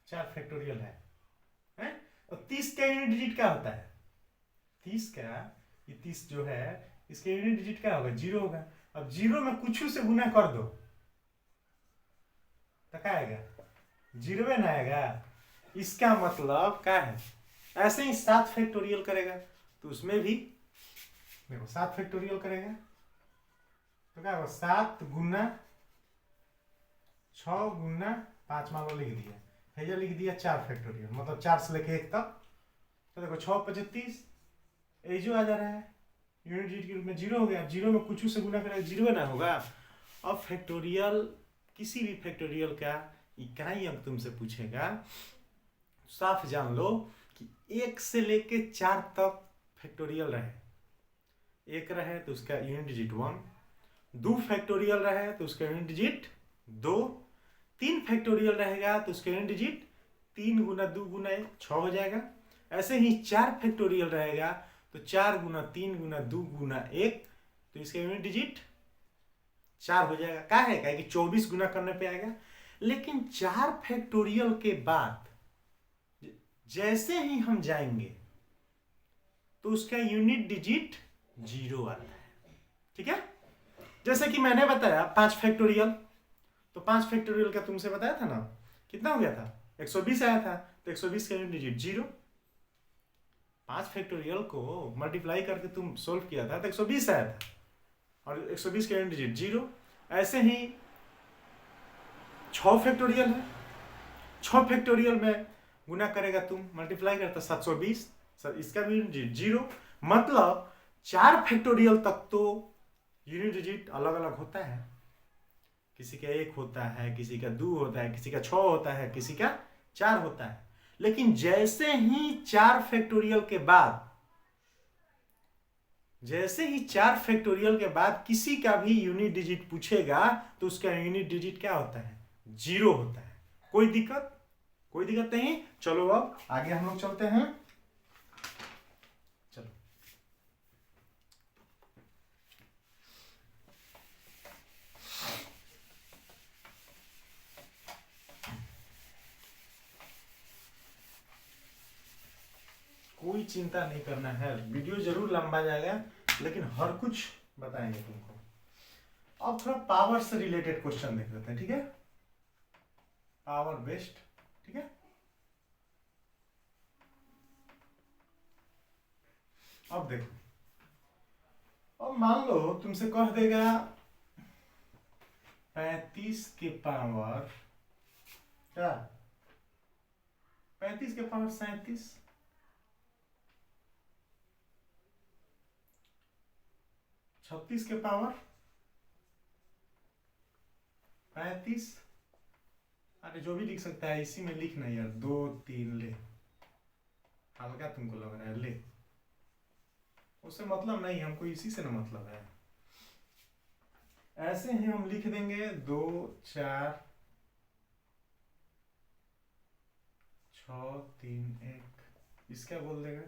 4 फैक्टोरियल है? तो 30 का यूनिट डिजिट क्या होता है? 30 का, ये 30 जो है इसका यूनिट डिजिट क्या होगा? 0 होगा। अब 0 में कुछ से गुना कर दो तो क्या आएगा? 0 ना आएगा। इसका मतलब क्या है? ऐसे ही 7 फैक्टोरियल करेगा तो उसमें भी देखो 7 फैक्टोरियल करेगा तो क्या होगा? 7 गुना 6 गुना 5 मान लो लिख दिया, है लिख दिया 4 फैक्टोरियल, मतलब 4 से लेके 1 तक। तो देखो 6 25, ए जो आ जा रहा है यूनिट डिजिट के रूप में जीरो हो गया, जीरो में कुछ से गुना करेगा जीरो ना होगा। अब फैक्टोरियल, किसी भी फैक्टोरियल का इकाई अंक तुमसे पूछेगा, साफ जान लो कि 1 से लेके 4 तक फैक्टोरियल रहे, 1 रहे तो उसका यूनिट डिजिट 1, 2 फैक्टोरियल रहे तो उसका यूनिट डिजिट 2, 3 फैक्टोरियल रहेगा तो उसका यूनिट डिजिट 3 गुना 2 गुना 6 हो जाएगा। ऐसे ही 4 फैक्टोरियल रहेगा तो 4 गुना 3 गुना 2 गुना 1, तो इसका यूनिट डिजिट 4 हो जाएगा। क्या है कि 24 गुना करने पे आएगा। लेकिन 4 फैक्टोरियल के बाद जैसे ही हम जाएंगे तो उसका यूनिट डिजिट 0 आता है। ठीक है, जैसे कि मैंने बताया 5 फैक्टोरियल, तो 5 फैक्टोरियल का तुमसे बताया था ना, कितना हो गया था 120 आया था, तो 120 का यूनिट डिजिट 0। 5 फैक्टोरियल को मल्टीप्लाई करके तुम सोल्व किया था तो 120 आया था, और 120 का यूनिट डिजिट 0। ऐसे ही 6 फैक्टोरियल है, 6 फैक्टोरियल में गुना करेगा तुम, मल्टीप्लाई करता 720, इसका भी यूनिट डिजिट 0। मतलब 4 फैक्टोरियल तक तो यूनिट डिजिट अलग अलग होता है, किसी का 1 होता है, किसी का 2 होता है, किसी का 6 होता है, किसी का 4 होता है। लेकिन जैसे ही 4 फैक्टोरियल के बाद, जैसे ही 4 फैक्टोरियल के बाद किसी का भी यूनिट डिजिट पूछेगा तो उसका यूनिट डिजिट क्या होता है 0 होता है। कोई दिक्कत, कोई दिक्कत नहीं। चलो अब आगे हम लोग चलते हैं। चलो कोई चिंता नहीं करना है, वीडियो जरूर लंबा जाएगा लेकिन हर कुछ बताएंगे तुमको। अब थोड़ा पावर से रिलेटेड क्वेश्चन देख लेते हैं, ठीक है, पावर बेस्ड। ठीक है, अब देखो, अब मान लो तुमसे कह देगा 35 के पावर क्या, 35 के पावर 37, 36 के पावर 35, अरे जो भी लिख सकता है इसी में लिखना यार, 2 3 ले, हल्का तुमको लग रहा है ले, उससे मतलब नहीं, हमको इसी से ना मतलब है। ऐसे ही हम लिख देंगे 2 4 6 3 1, इसका बोल देगा,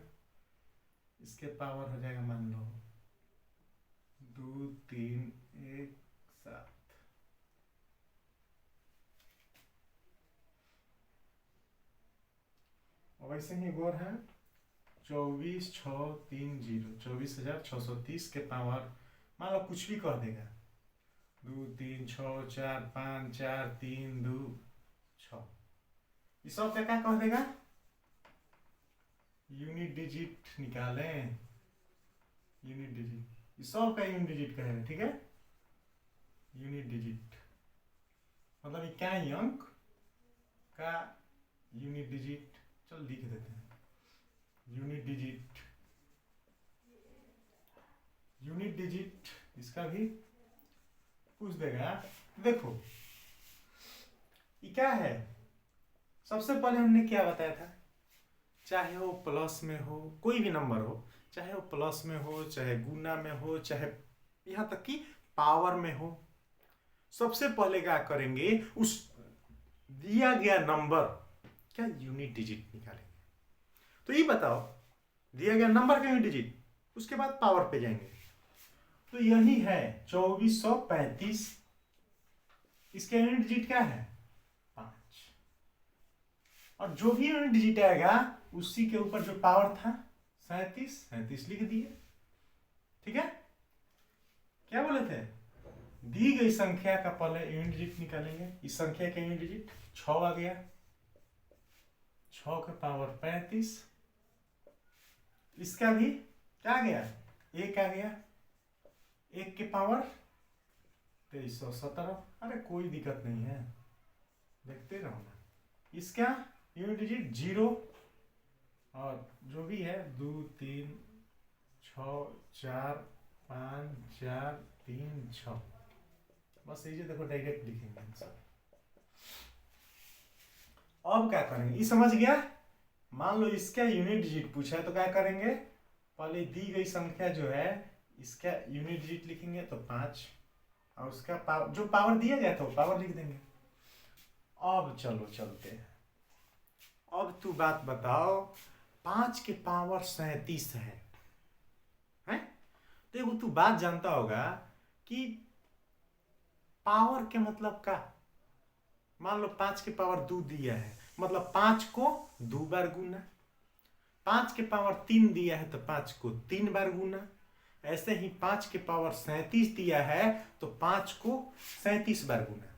इसके पावर हो जाएगा मान लो 2 3 1 7। और वैसे ही एक और है 24 6 3 0, 24,630 के पावर मान लो कुछ भी कह देगा, 2 3 6 4 5 4 3 2 6, इस सब क्या कह देगा, यूनिट डिजिट निकालें, यूनिट डिजिट, इस सब का यूनिट डिजिट कहेगा। ठीक है, यूनिट डिजिट मतलब इकाई अंक का यूनिट डिजिट, चल लिख देते हैं, यूनिट डिजिट, यूनिट डिजिट इसका भी पूछ देगा। देखो ये क्या है, सबसे पहले हमने क्या बताया था, चाहे वो प्लस में हो, कोई भी नंबर हो, चाहे वो प्लस में हो, चाहे गुना में हो, चाहे यहाँ तक कि पावर में हो, सबसे पहले क्या करेंगे, उस दिया गया नंबर क्या यूनिट डिजिट निकालेंगे। तो ये बताओ, दिया गया नंबर का यूनिट डिजिट, उसके बाद पावर पे जाएंगे, तो यही है 2435, इसका यूनिट डिजिट क्या है 5, और जो भी यूनिट डिजिट आएगा उसी के ऊपर जो पावर था 37 लिख दिए। ठीक है, क्या बोले थे, दी गई संख्या का पहले यूनिट डिजिट निकालेंगे, इस संख्या का यूनिट डिजिट 6 आ गया, 6 का पावर 35, इसका भी क्या आ गया 1 आ गया, 1 के पावर 2317। अरे कोई दिक्कत नहीं है, देखते रहो ना, इसका यूनिट डिजिट 0, और जो भी है 2 3 4 5 4 3 6। बस ये देखो डायरेक्ट लिखेंगे आंसर। अब क्या करेंगे, ये समझ गया। मान लो इसका यूनिट डिजिट पूछा है तो क्या करेंगे, पहले दी गई संख्या जो है इसका यूनिट डिजिट लिखेंगे तो 5, और उसका पावर जो पावर दिया गया था वो पावर लिख देंगे। अब चलो चलते हैं। अब तू बात बताओ, 5 के पावर 37 है, हैं? देखो तू बात जानता होगा कि पावर के मतलब का, मान लो 5 के पावर 2 दिया है मतलब 5 को 2 बार गुना, 5 के पावर 3 दिया है तो 5 को 3 बार गुना, ऐसे ही 5 के पावर 37 दिया है तो 5 को 37 बार गुना।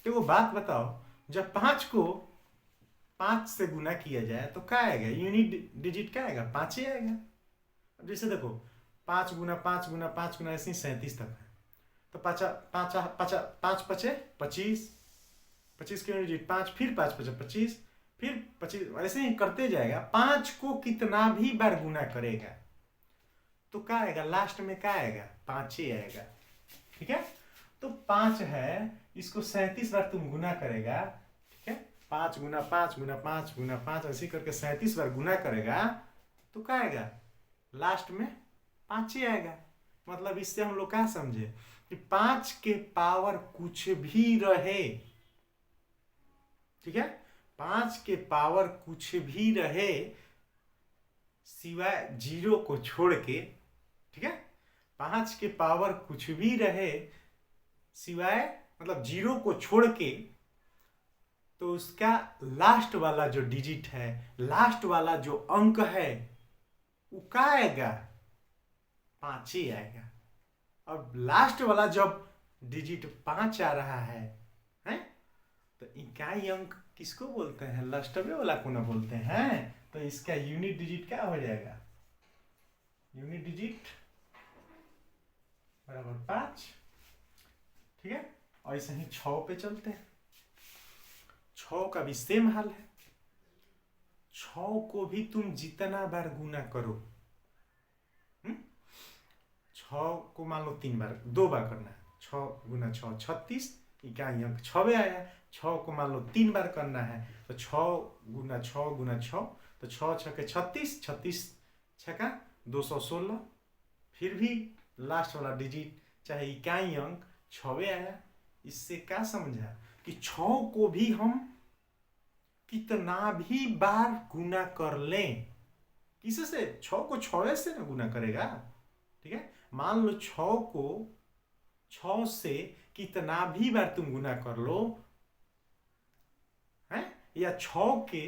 तो वो बात बताओ, जब 5 को 5 से गुना किया जाए तो क्या आएगा, यूनिट डिजिट क्या आएगा, 5 ही आएगा। अब जैसे देखो 5 गुना 5 गुना 5 गुना ऐसे ही 37 तक है, तो 5 पचे 25, 25 के डिजिट 5, फिर 5 पचे 25, फिर 25, ऐसे ही करते जाएगा। 5 को कितना भी बार गुना करेगा तो क्या आएगा, लास्ट में क्या आएगा, 5 ही आएगा। ठीक है, तो 5 है, इसको 37 बार तुम गुना करेगा। ठीक है, 5 गुना 5 गुना 5 गुना 5 ऐसे करके 37 बार गुना करेगा तो क्या आएगा, लास्ट में 5 ही आएगा। मतलब इससे हम लोग क्या समझे कि 5 के पावर कुछ भी रहे, ठीक है, 5 के पावर कुछ भी रहे सिवाय 0 को छोड़ के, ठीक है, 5 के पावर कुछ भी रहे सिवाय मतलब 0 को छोड़ के, तो उसका लास्ट वाला जो डिजिट है, लास्ट वाला जो अंक है वो क्या आएगा, 5 ही आएगा। अब लास्ट वाला जब डिजिट 5 आ रहा है, हैं, तो इकाई अंक किसको बोलते हैं, लास्टवे वाला को ना बोलते हैं। तो इसका यूनिट डिजिट क्या हो जाएगा, यूनिट डिजिट बराबर 5। ठीक है, और ऐसे ही 6 पे चलते हैं। 6 का भी सेम हाल है। 6 को भी तुम जितना बार गुना करो, 6 को मान लो 3 बार 2 बार करना है, 6 गुना 6 36, इकाई अंक 6 आया। 6 को मान लो 3 बार करना है तो 6 गुना 6 गुना 6, तो 6 6 के 36, 36 6 216, फिर भी लास्ट वाला डिजिट चाहे इकाई अंक 6 आया। इससे क्या समझा कि 6 को भी हम कितना भी बार गुना कर लें, किससे, 6 को 6 से ना गुना करेगा। ठीक है, मान लो 6 को 6 से कितना भी बार तुम गुना कर लो, है, या 6 के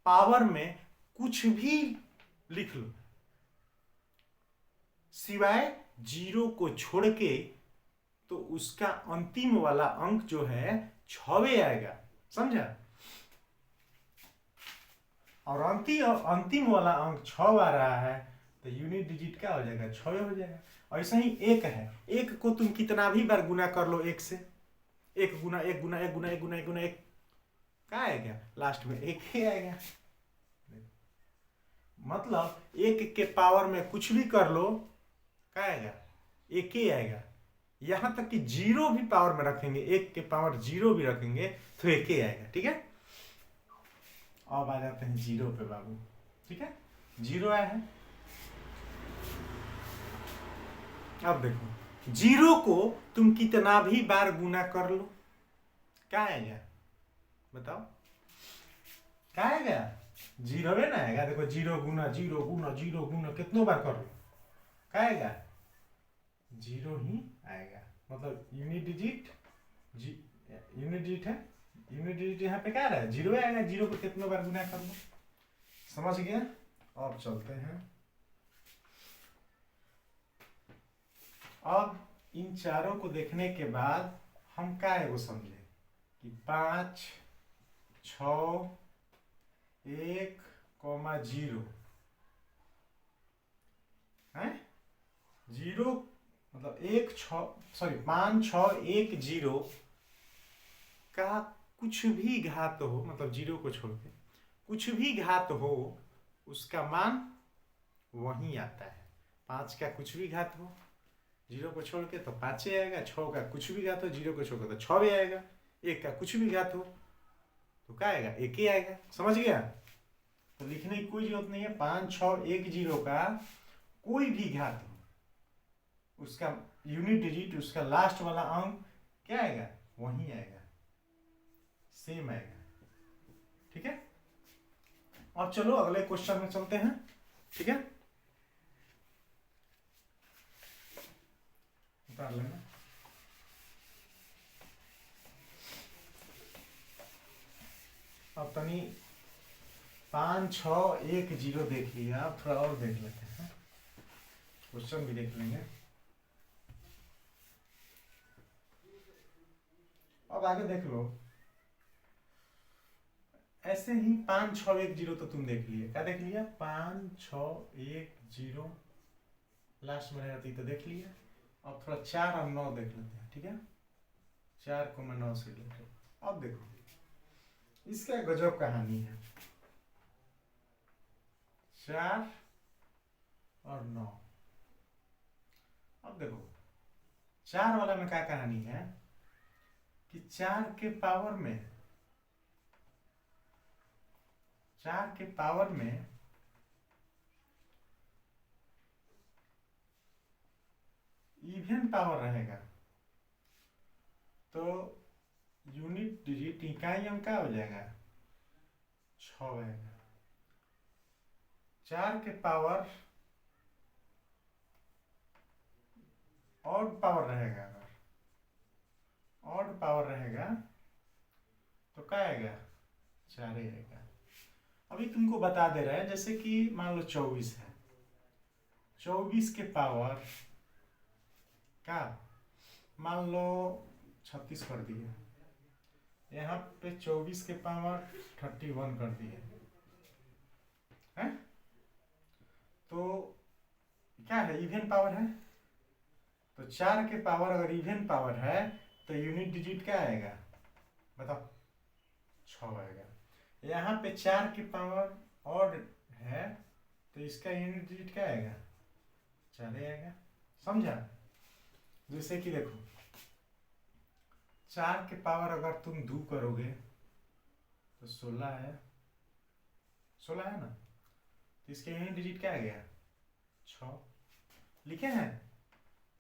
पावर में कुछ भी लिख लो सिवाय 0 को छोड़ के, तो उसका अंतिम वाला अंक जो है 6 आएगा। समझा, और अंतिम वाला अंक 6 आ रहा है तो यूनिट डिजिट क्या हो जाएगा, 6 हो जाएगा। और ऐसा ही 1 है, 1 को तुम कितना भी बार गुना कर लो 1 से, 1 गुना 1 गुना 1 गुना 1 गुना 1 गुना 1, क्या आएगा, लास्ट में 1 ही आएगा। मतलब 1 के पावर में कुछ भी कर लो क्या आएगा, 1 ही आएगा। यहां तक कि 0 भी पावर में रखेंगे, 1 के पावर 0 भी रखेंगे तो 1 ही आएगा। ठीक है, अब आ जाते हैं 0 पे बाबू। ठीक है, 0 आया है। अब देखो 0 को तुम कितना भी बार गुना कर लो क्या आएगा, बताओ क्या आएगा, 0 ना आएगा। देखो 0 गुना 0 गुना 0 गुना कितनों बार कर लो क्या आएगा, 0 ही आएगा। मतलब यूनिट डिजिट है, यूनिट डिजिट यहाँ पे क्या रहा है, 0 आएगा। 0 को कितनों बार गुना कर लो, समझ गया। अब चलते हैं, अब इन चारों को देखने के बाद हम क्या है वो समझे कि 5 6 1 0 है, 0 मतलब 5 6 1 0 का कुछ भी घात हो, मतलब 0 को छोड़ के कुछ भी घात हो उसका मान वही आता है। 5 का कुछ भी घात हो 0 को छोड़ के तो 5 ही आएगा। 6 का कुछ भी घात हो 0 को छोड़ के तो 6 भी आएगा। 1 का कुछ भी घात हो तो क्या आएगा, 1 ही आएगा। समझ गया? तो लिखने की कोई जरूरत नहीं है। 5 6 1 0 का कोई भी घात हो उसका यूनिट डिजिट, उसका लास्ट वाला अंक क्या आएगा, वही आएगा, सेम आएगा। ठीक है, अब चलो अगले क्वेश्चन में चलते हैं। ठीक है, उतार लेना। अब तनी 5 6 1 0 देख लिया, अब थोड़ा और देख लेते हैं, क्वेश्चन भी देख लेंगे। अब आगे देख लो, ऐसे ही 5 6 1 0 तो तुम देख लिए। क्या देख लिया, 5 6 1 0 लास्ट में रहती तो देख लिया। अब थोड़ा 4 और 9 देख लेते हैं। ठीक है, 4 को मैं 9 से लेते। अब देखो इसका गजब कहानी है। 4 और 9। अब देखो 4 वाला में क्या कहानी है कि 4 के पावर में इवन पावर रहेगा तो यूनिट डिजिट इकाई अंक क्या हो जाएगा, 6 आएगा। 4 के पावर ऑड पावर रहेगा, अगर ऑड पावर रहेगा तो क्या आएगा, 4 आएगा। अभी तुमको बता दे रहा है, जैसे कि मान लो 24 है, 24 के पावर क्या, मान लो 36 कर दिए, यहाँ पे 24 के पावर 31 कर दिए है। तो क्या है, इवन पावर है। तो 4 के पावर अगर इवन पावर है तो यूनिट डिजिट क्या आएगा, बताओ, 6 आएगा। यहाँ पे 4 की पावर ऑड है तो इसका यूनिट डिजिट क्या आएगा, 4 आएगा। समझा? जैसे कि देखो 4 के पावर अगर तुम 2 करोगे तो 16 है, 16 है ना, तो इसका यूनिट डिजिट क्या आ गया, 6 लिखे हैं।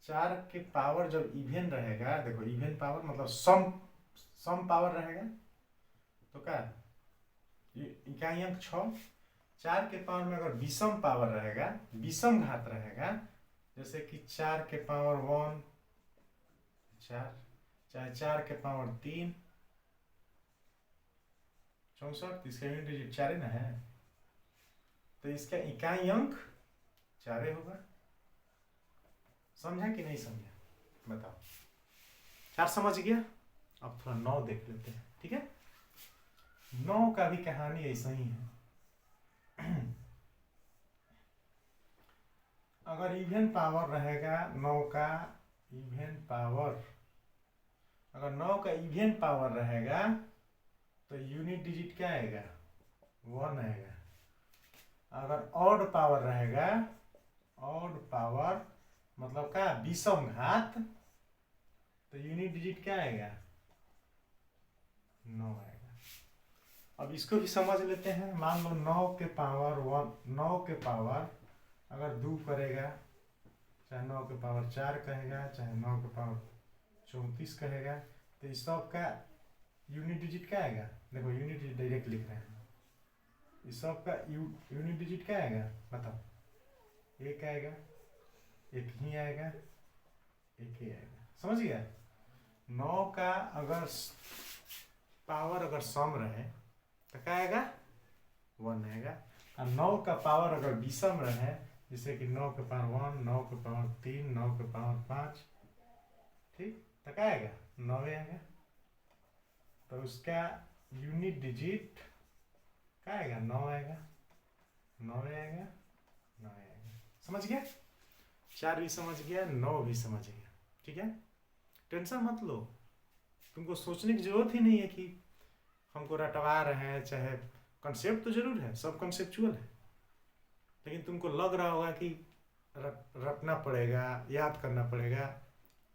4 के पावर जब इवन रहेगा, देखो इवन पावर मतलब सम पावर रहेगा तो क्या, इकाई अंक 6। 4 के पावर में अगर विषम पावर रहेगा, विषम घात रहेगा, जैसे कि 4 के पावर 1 4, चाहे 4 के पावर 3 64, इसका यूनिट डिजिट 4 ना है, तो इसका इकाई अंक 4 होगा। समझा कि नहीं समझा, बताओ? 4 समझ गया? अब थोड़ा 9 देख लेते हैं। ठीक है, 9 का भी कहानी ऐसा ही है। अगर इवन पावर रहेगा 9 का, इवन पावर अगर 9 का इवन पावर रहेगा तो यूनिट डिजिट क्या आएगा, 1 आएगा। अगर ऑड पावर रहेगा, ऑड पावर मतलब क्या, विषम घात, तो यूनिट डिजिट क्या आएगा, 9 आएगा। अब इसको भी समझ लेते हैं। मान लो 9 के पावर 1, 9 के पावर अगर 2 करेगा, चाहे 9 के पावर 4 कहेगा, चाहे 9 के पावर 34 कहेगा, तो इस सब का यूनिट डिजिट क्या आएगा, देखो यूनिट डिजिट डायरेक्ट लिख रहे हैं, इस सब का यूनिट डिजिट क्या आएगा, बताओ? 1 आएगा, 1 ही आएगा, 1 ही आएगा। समझ गया? 9 का अगर पावर अगर सम रहे तो क्या आएगा, 1 आएगा। और 9 का पावर अगर विषम रहे, जैसे कि 9 के पावर 1, 9 के पावर 3, 9 के पावर 5, ठीक, तो क्या आएगा, 9 आएगा। तो उसका यूनिट डिजिट क्या आएगा, 9 आएगा, 9 आएगा, 9 आएगा। समझ गया? 4 भी समझ गया, 9 भी समझ गया। ठीक है, टेंशन मत लो, तुमको सोचने की जरूरत ही नहीं है कि हमको रटवा रहे हैं। चाहे कंसेप्ट तो जरूर है, सब कंसेप्चुअल है, लेकिन तुमको लग रहा होगा कि रटना पड़ेगा, याद करना पड़ेगा,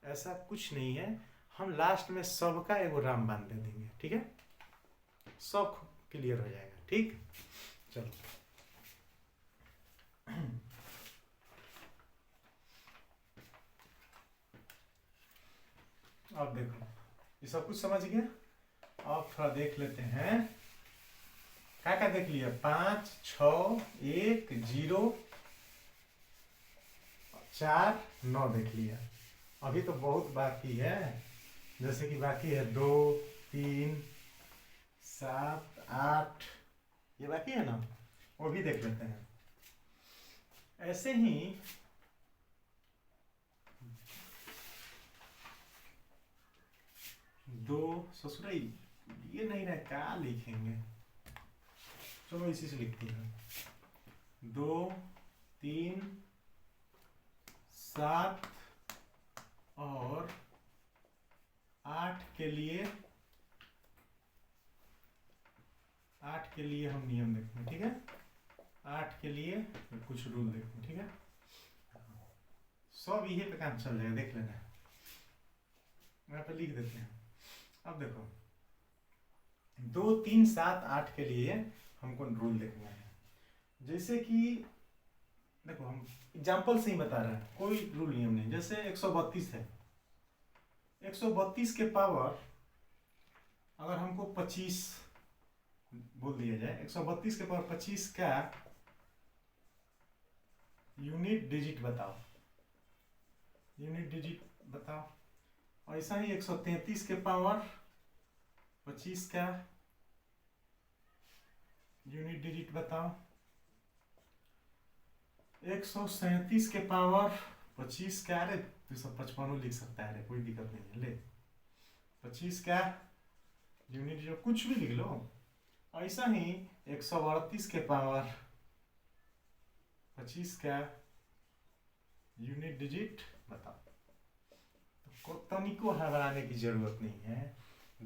ऐसा कुछ नहीं है। हम लास्ट में सबका एगो राम बांध दे देंगे, ठीक है, सब क्लियर हो जाएगा। ठीक, चलो अब देखो, ये सब कुछ समझ गया। अब थोड़ा देख लेते हैं, क्या क्या देख लिया, 5 6 1 0 4 9 देख लिया। अभी तो बहुत बाकी है, जैसे कि बाकी है 2 3 7 8, ये बाकी है ना, वो भी देख लेते हैं। ऐसे ही दो ससुराई, ये नहीं रहा, क्या लिखेंगे, चलो इसी से लिखते हैं। 2 3 7 और 8 के लिए, 8 के लिए हम नियम देखते हैं, ठीक है। 8 के लिए कुछ रूल देखते हैं, ठीक है। सब यही पे काम चल जाएगा, देख लेना, यहाँ पे लिख देते हैं। अब देखो 2 3 7 8 के लिए हमको रूल देखना है। जैसे कि देखो, हम एग्जाम्पल से ही बता रहे हैं, कोई रूल नियम नहीं। जैसे 132 है, 132 के पावर अगर हमको 25 बोल दिया जाए, 132 के पावर 25 का यूनिट डिजिट बताओ, यूनिट डिजिट बताओ। ऐसा ही 133 के पावर 25 का यूनिट डिजिट बताओ। 137 के पावर 25 का, अरे 255 लिख सकता है, कोई दिक्कत नहीं है, ले 25 का यूनिट डिजिट कुछ भी लिख लो। ऐसा ही 138 के पावर 25 का यूनिट डिजिट बताओ। तो तनिको घबराने की जरूरत नहीं है।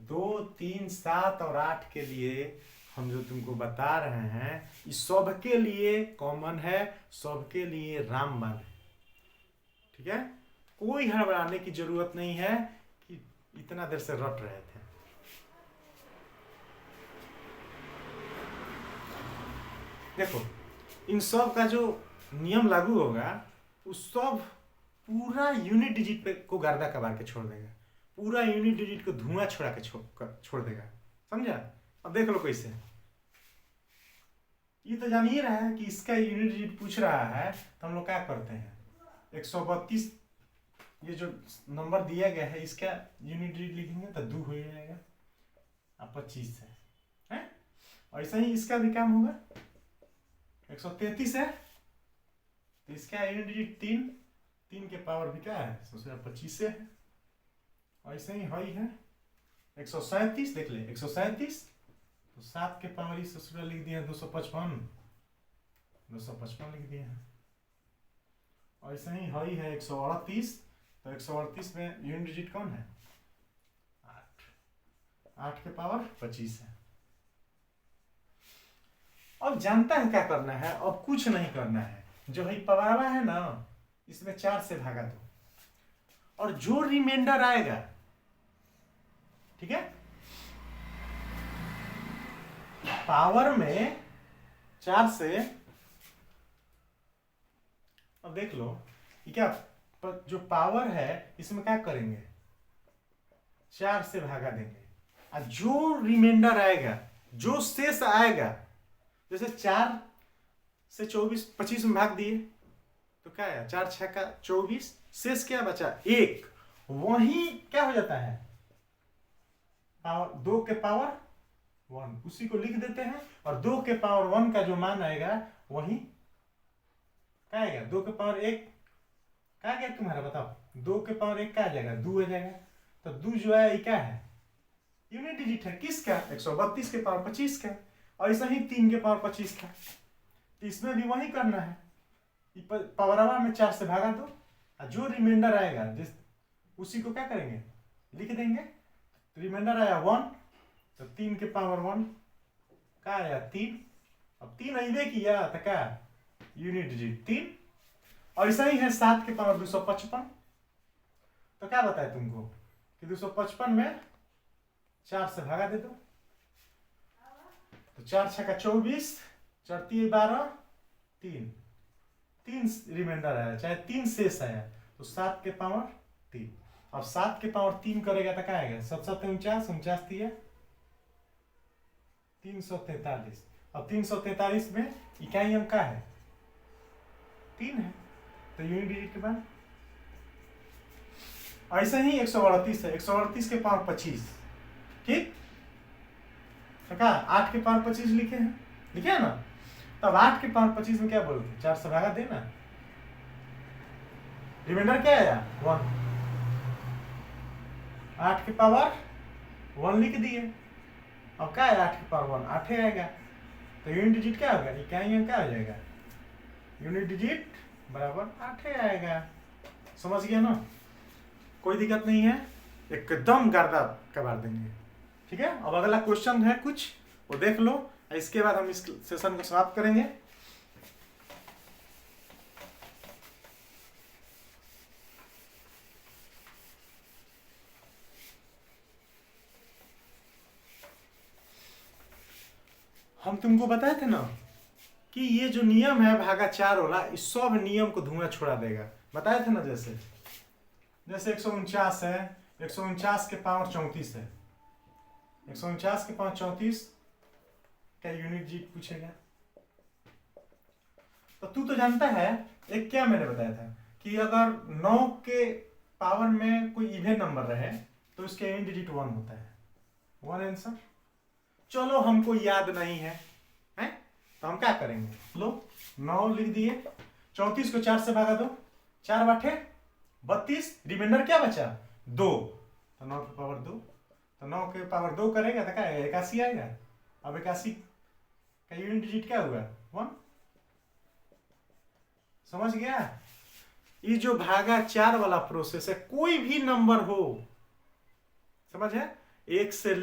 2 3 7 और 8 के लिए हम जो तुमको बता रहे हैं, इस सबके लिए कॉमन है, सबके लिए रामबाण है, ठीक है। कोई घबराने की जरूरत नहीं है कि इतना देर से रट रहे थे। देखो, इन सब का जो नियम लागू होगा, उस सब पूरा यूनिट डिजिट पे को गर्दा कबार के छोड़ देगा, पूरा यूनिट डिजिट को धुआं छोड़ा के छोड़ देगा, समझा। अब देख लो कैसे, ये तो जान ही रहा है कि इसका यूनिट डिजिट पूछ रहा है, तो हम लोग क्या करते हैं, 132 ये जो नंबर दिया गया है, इसका यूनिट डिजिट लिखेंगे तो 2 हो जाएगा, अब 25 है। और ऐसा ही इसका भी काम होगा, 133 है तो इसका यूनिट डिजिट 3 के पावर भी क्या है, 25 से है। ऐसे ही है 137, देख ले 137 तो 7 के पावर ही ससुरा लिख दिया 255 लिख दिया है। ऐसे ही है 138, तो 138 में यूनिट डिजिट कौन है, 8 के पावर 25 है। अब जानता है क्या करना है, अब कुछ नहीं करना है। जो है पवावा है ना, इसमें 4 से भागा दो, और जो रिमाइंडर आएगा, ठीक है, पावर में 4 से, अब देख लो ये क्या, जो पावर है इसमें क्या करेंगे, 4 से भागा देंगे, और जो रिमाइंडर आएगा, जो शेष आएगा, जैसे 4 से 24 25 में भाग दिए तो क्या है, 4 6 का 24, शेष क्या बचा 1, वही क्या हो जाता है, पावर 2 के पावर 1, उसी को लिख देते हैं। और 2 के पावर 1 का जो मान आएगा वही क्या आएगा, 2 के पावर 1 क्या गया तुम्हारा, बताओ, 2 के पावर 1 क्या आ जाएगा, 2 हो जाएगा। तो 2 जो है ये क्या है, यूनिट डिजिट है, किसका, 132 के पावर 25 का। और ऐसा ही 3 के पावर 25 का, तो इसमें भी वही करना है, पावरवा में 4 से भागा दो, और जो रिमाइंडर आएगा जिस उसी को क्या करेंगे, लिख देंगे। तो रिमाइंडर आया 1, तो 3 के पावर 1 क्या आया 3। अब 3 अबे किया तो क्या, यूनिट डिजिट 3। और ऐसा ही है 7 के पावर 255। तो क्या बताया तुमको कि 255 में 4 से भागा दे दो, तो 4 छक्का 24, 4 3 12, 3 रिमाइंडर आया, चाहे 3 शेष आया, तो 7 के पावर 3। अब 7 के पावर 3 करेगा तो क्या आएगा, 7 7 49, 49 दिया 343। अब 343 में इकाई अंक का है 3 है, तो यूनिट डिजिट के बाद ऐसा ही 138 है, 138 के पावर 25, ठीक। तो क्या 8 के पावर 25 लिखे हैं, लिखे है ना। तब 8 के पावर 25 में क्या बोलते, 4 से भागा देना, रिमाइंडर क्या आया 1, 8 के पावर 1 लिख दिए। अब क्या है 8 के पावर 1, 8 आएगा, तो यूनिट डिजिट क्या होगा, इकाई अंक क्या हो जाएगा, यूनिट डिजिट बराबर 8 आएगा। समझ गया ना, कोई दिक्कत नहीं है, एकदम गर्दा कबार देंगे, ठीक है। अब अगला क्वेश्चन है कुछ, वो देख लो, इसके बाद हम इस सेशन को समाप्त करेंगे। हम तुमको बताए थे ना कि ये जो नियम है भागा 4 वाला, इस सब नियम को धुआं छोड़ा देगा, बताए थे ना। जैसे 149 है, 149 के पावर 34 है, 149 के पावर 34 क्या यूनिट डिजिट पूछेगा। तो तू तो जानता है, एक क्या मैंने बताया था कि अगर 9 के पावर में कोई इवन नंबर रहे तो उसके यूनिट डिजिट 1 होता है, 1 आंसर। चलो हमको याद नहीं है, हैं? तो हम क्या करेंगे, लो 9 लिख दिए, 34 को 4 से भागा दो, 4 बाटे 32, रिमाइंडर क्या बचा 2, तो 9 के पावर 2, तो 9 के पावर 2 करेगा तो क्या आएगा, 81 आएगा। अब 81 का यूनिट डिजिट क्या हुआ 1। समझ गया, ये जो भागा 4 वाला प्रोसेस है, कोई भी नंबर हो, समझ है, 1 से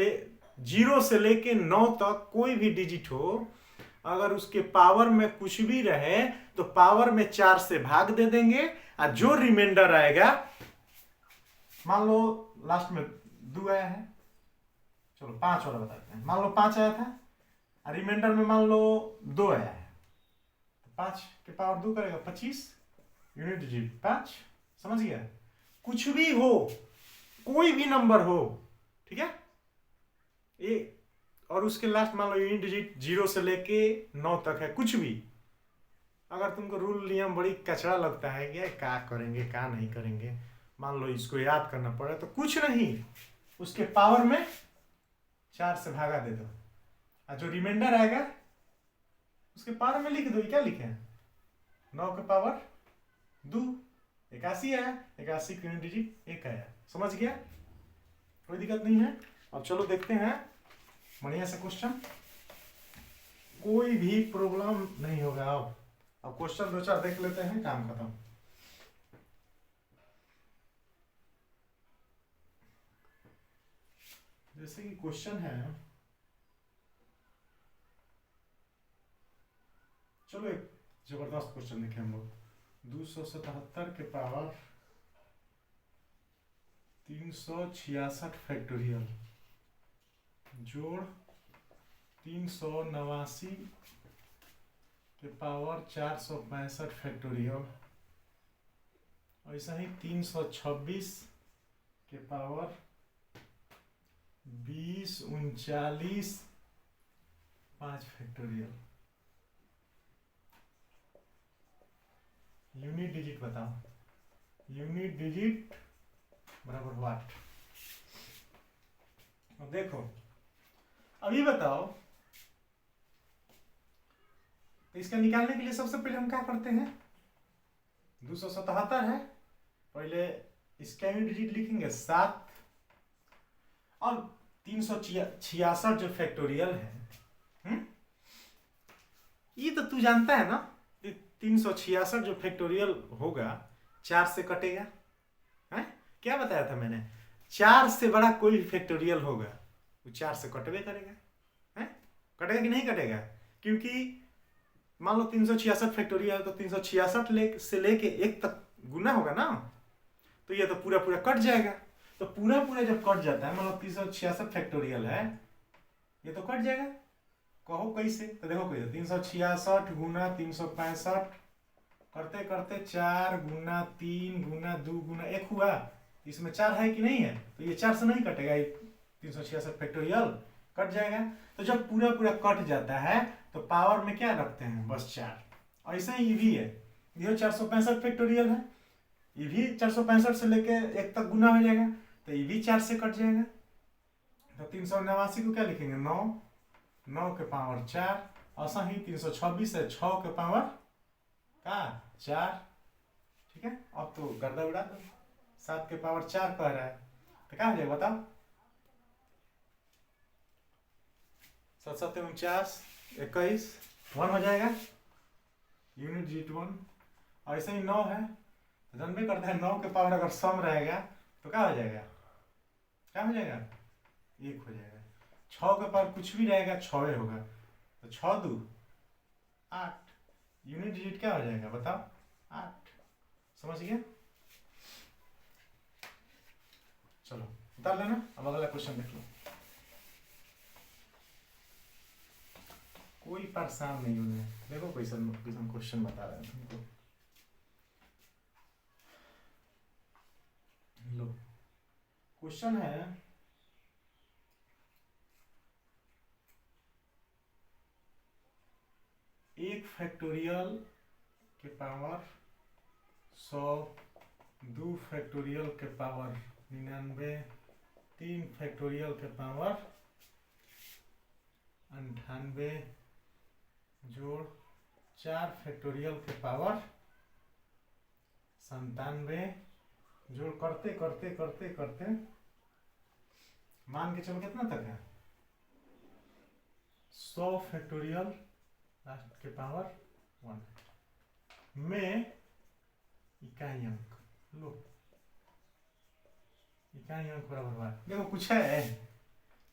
0 से लेके 9 तक कोई भी डिजिट हो, अगर उसके पावर में कुछ भी रहे तो पावर में 4 से भाग दे देंगे, और जो रिमाइंडर आएगा, मान लो लास्ट में 2 आया है, चलो 5 वाला बताते हैं, मान लो 5 आया था, और रिमाइंडर में मान लो 2 आया है, तो 5 के पावर 2 करेगा 25, यूनिट डिजिट 5। समझ गया, कुछ भी हो, कोई भी नंबर हो, ठीक है, ये, और उसके लास्ट मान लो यूनिट डिजिट 0 से लेके 9 तक है, कुछ भी। अगर तुमको रूल नियम बड़ी कचरा लगता है कि क्या करेंगे क्या नहीं करेंगे, मान लो इसको याद करना पड़े, तो कुछ नहीं, उसके पावर में 4 से भागा दे दो, और जो रिमाइंडर आएगा उसके पावर में लिख दो। क्या लिखे हैं, 9 के पावर 2, 81 आया, 81 का यूनिट डिजिट 1 आया। समझ गया, कोई दिक्कत नहीं है। अब चलो देखते हैं बढ़िया से क्वेश्चन, कोई भी प्रॉब्लम नहीं होगा। अब क्वेश्चन 2-4 देख लेते हैं, काम खत्म। जैसे कि क्वेश्चन है, चलो एक जबरदस्त क्वेश्चन देखें हम लोग। 277 के पावर 366 फैक्टोरियल जोड़ 389 के पावर 465 फैक्टोरियल, ऐसा ही 326 के पावर 2039 5 फैक्टोरियल। यूनिट डिजिट बताओ, यूनिट डिजिट बराबर व्हाट। अब देखो, अभी बताओ, तो इसका निकालने के लिए सबसे पहले हम क्या करते हैं, 277 है, पहले इसका यूनिट डिजिट लिखेंगे 7, और 366 जो फैक्टोरियल है, ये तो तू जानता है ना, 366 जो फैक्टोरियल होगा 4 से कटेगा, है? क्या बताया था मैंने, 4 से बड़ा कोई भी फैक्टोरियल होगा वो 4 से कटवे करेगा, है? कटेगा कि नहीं कटेगा, क्योंकि मान लो 366 फैक्टोरियल, तो 366 से लेके 1 तक गुना होगा ना, तो ये तो पूरा पूरा कट जाएगा। तो पूरा पूरा जब कट जाता है, मान लो 366 फैक्टोरियल है, ये तो कट जाएगा। कहो कैसे? तो देखो कैसे, 366 गुना 365 करते करते 4 गुना 3 गुना 2 गुना 1 हुआ। इसमें 4 है कि नहीं है? तो ये 4 से नहीं कटेगा, 366 फैक्टोरियल कट जाएगा। तो जब पूरा पूरा कट जाता है तो पावर में क्या रखते हैं? बस 4। ऐसा ही ये भी है, ये 465 फैक्टोरियल है, ये भी 465 से लेके 1 तक गुना हो जाएगा, तो ये भी 4 से कट जाएगा। तो 389 को क्या लिखेंगे? 9, 9 के पावर 4। ऐसा ही 326 है 6 के पावर का 4। ठीक है, अब तो गर्दा उड़ा दो, 7 के पावर 4 कह रहा है, तो क्या हो जाएगा बताओ? 7 7 49 21 1 हो जाएगा, यूनिट डिजिट 1। ऐसे ही 9 है, तो जानबे करता है 9 के पावर अगर सम रहेगा तो क्या हो जाएगा? क्या हो जाएगा? 1 हो जाएगा। 6 के पावर कुछ भी रहेगा 6 होगा, तो 6 2 8, यूनिट डिजिट क्या हो जाएगा बताओ? 8। समझ गया? चलो उतार लेना, अब अगला क्वेश्चन देख लो। कोई परेशान नहीं होना है। देखो क्वेश्चन बता रहे हैं तुमको। लो क्वेश्चन है, एक फैक्टोरियल के पावर 100, 2 फैक्टोरियल के पावर 99, 3 फैक्टोरियल के पावर 98 जोड़ 4 फैक्टोरियल के पावर 97 जोड़ करते करते करते करते मान के चलो कितना तक है? 100 फैक्टोरियल लास्ट के पावर 1 में इकाई अंक। लो इकाई अंक बराबर है, देखो कुछ है,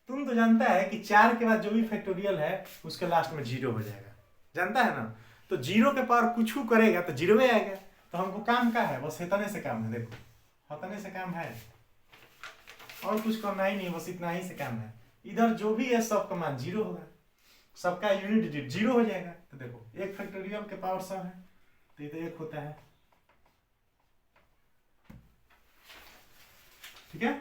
तुम तो जानता है कि 4 के बाद जो भी फैक्टोरियल है उसके लास्ट में 0 हो जाएगा, जानता है ना? तो 0 के पावर कुछ करेगा तो 0 ही आएगा। तो हमको काम का है, बस इतने से काम है, देखो इतने से काम है, और कुछ करना ही नहीं, बस इतना ही से काम है। इधर जो भी है सबका मान 0 होगा, सबका यूनिट डिजिट 0 हो जाएगा। तो देखो 1 फैक्टोरियल के पावर 100 है, तो ये तो 1 होता है, ठीक है?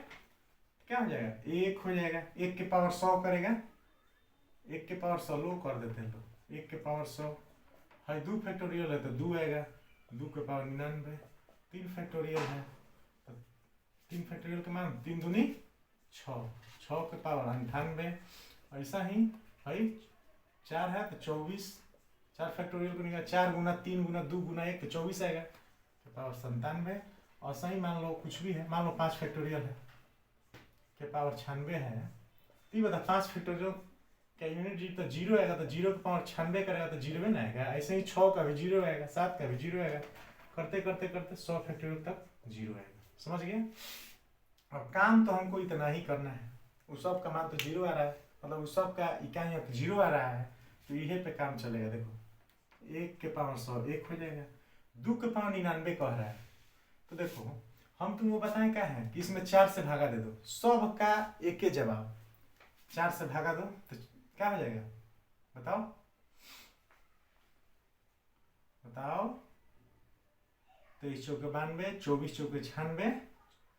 क्या हो जाएगा? 1 हो जाएगा। 1 के पावर 100 करेगा, 1 के पावर 100 लो कर देते हैं, लो 1 के पावर 100 है, 2 फैक्टोरियल है तो 2 आएगा, 2 के पावर 99, 3 फैक्टोरियल है तो 3 फैक्टोरियल के मान 3 दूनी 6, 6 के पावर 98। ऐसा ही है 4 है तो 24, 4 फैक्टोरियल को निकाल, 4 गुना 3 गुना 2 गुना 1 तो 24 आएगा, के पावर 97। और सही मान लो कुछ भी है, मान लो 5 फैक्टोरियल है के पावर 96 है, तो ये बता 5 फैक्टोरियल का यूनिट डिजिट तो 0 आएगा, तो 0 के पावर 96 करेगा तो 0 ना आएगा। ऐसे ही 6 का भी 0 आएगा, 7 का भी 0 आएगा, करते करते करते 100 फैक्टोरियल तक 0 आएगा। समझ गए? और काम तो हमको इतना ही करना है, उस सब का मान तो 0 आ रहा है, मतलब उस सब का इकाई अंक 0 आ रहा है, तो यही पे काम चलेगा। देखो 1 के पावर 100 1 हो जाएगा, 2 के पावर 99 कह रहा है, तो देखो हम तुमको बताएं क्या है कि इसमें 4 से भागा दे दो, सब का एक ही जवाब 4 से भागा दो तो क्या हो जाएगा बताओ? बताओ 23 चौके 92, 24 चौके 96,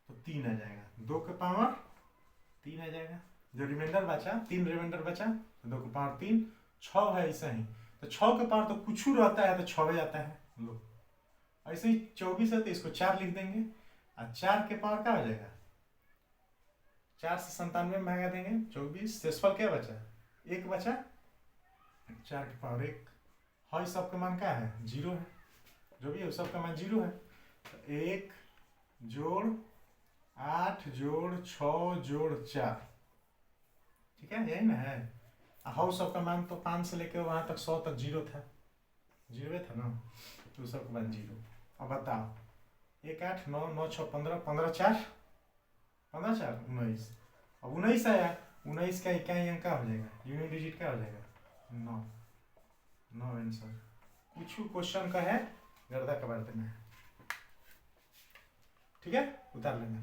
तो 3 आ जाएगा, 2 के पावर 3 आ जाएगा। जो रिमाइंडर बचा 3 रिमाइंडर बचा, तो 2 के पावर 3, 6 है ऐसा ही, तो 6 के पावर तो कुछ रहता है तो 6 में जाता है। लो ऐसे ही 24 है तो इसको 4 लिख देंगे, और 4 के पावर क्या हो जाएगा? 4 से 97 में भागा देंगे, 24, शेषफल क्या बचा? 1 बचा, 4 के पावर 1 है, सबका मान क्या है? 0 है, जो भी है सबका मान 0 है। तो 1 जोड़ 8 जोड़ 6 जोड़ 4, ठीक है, यही ना है। हाउ सबका मान तो 5 से लेकर वहां तक 100 तक 0 था, 0 था ना, तो सबका मान 0। अब बताओ 1 8 9 9 6 15 15 4 15 4 19, अब 19 आया, 19 का इकाई अंक क्या हो जाएगा? यूनिट डिजिट क्या हो जाएगा? 9, 9 आंसर। कुछ क्वेश्चन का है गर्दा कबाड़ देना है, ठीक है, उतार लेना।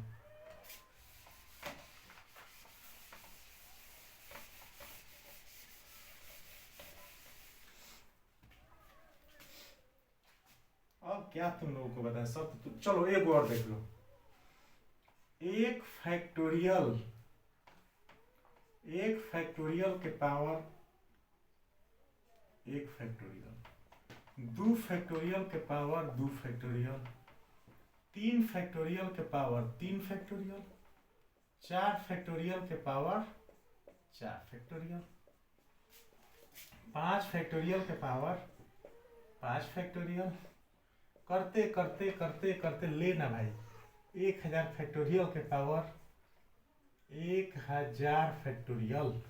अब क्या तुम लोगों को बताएं, सब तो चलो एक और देख लो। एक फैक्टोरियल के पावर, एक फैक्टोरियल, दो फैक्टोरियल के पावर दो फैक्टोरियल, तीन फैक्टोरियल के पावर तीन फैक्टोरियल, चार फैक्टोरियल के पावर चार फैक्टोरियल, पांच फैक्टोरियल के पावर पांच फैक्टोरियल, करते करते करते करते लेना भाई 1000 फैक्टोरियल के पावर 1000 फैक्टोरियल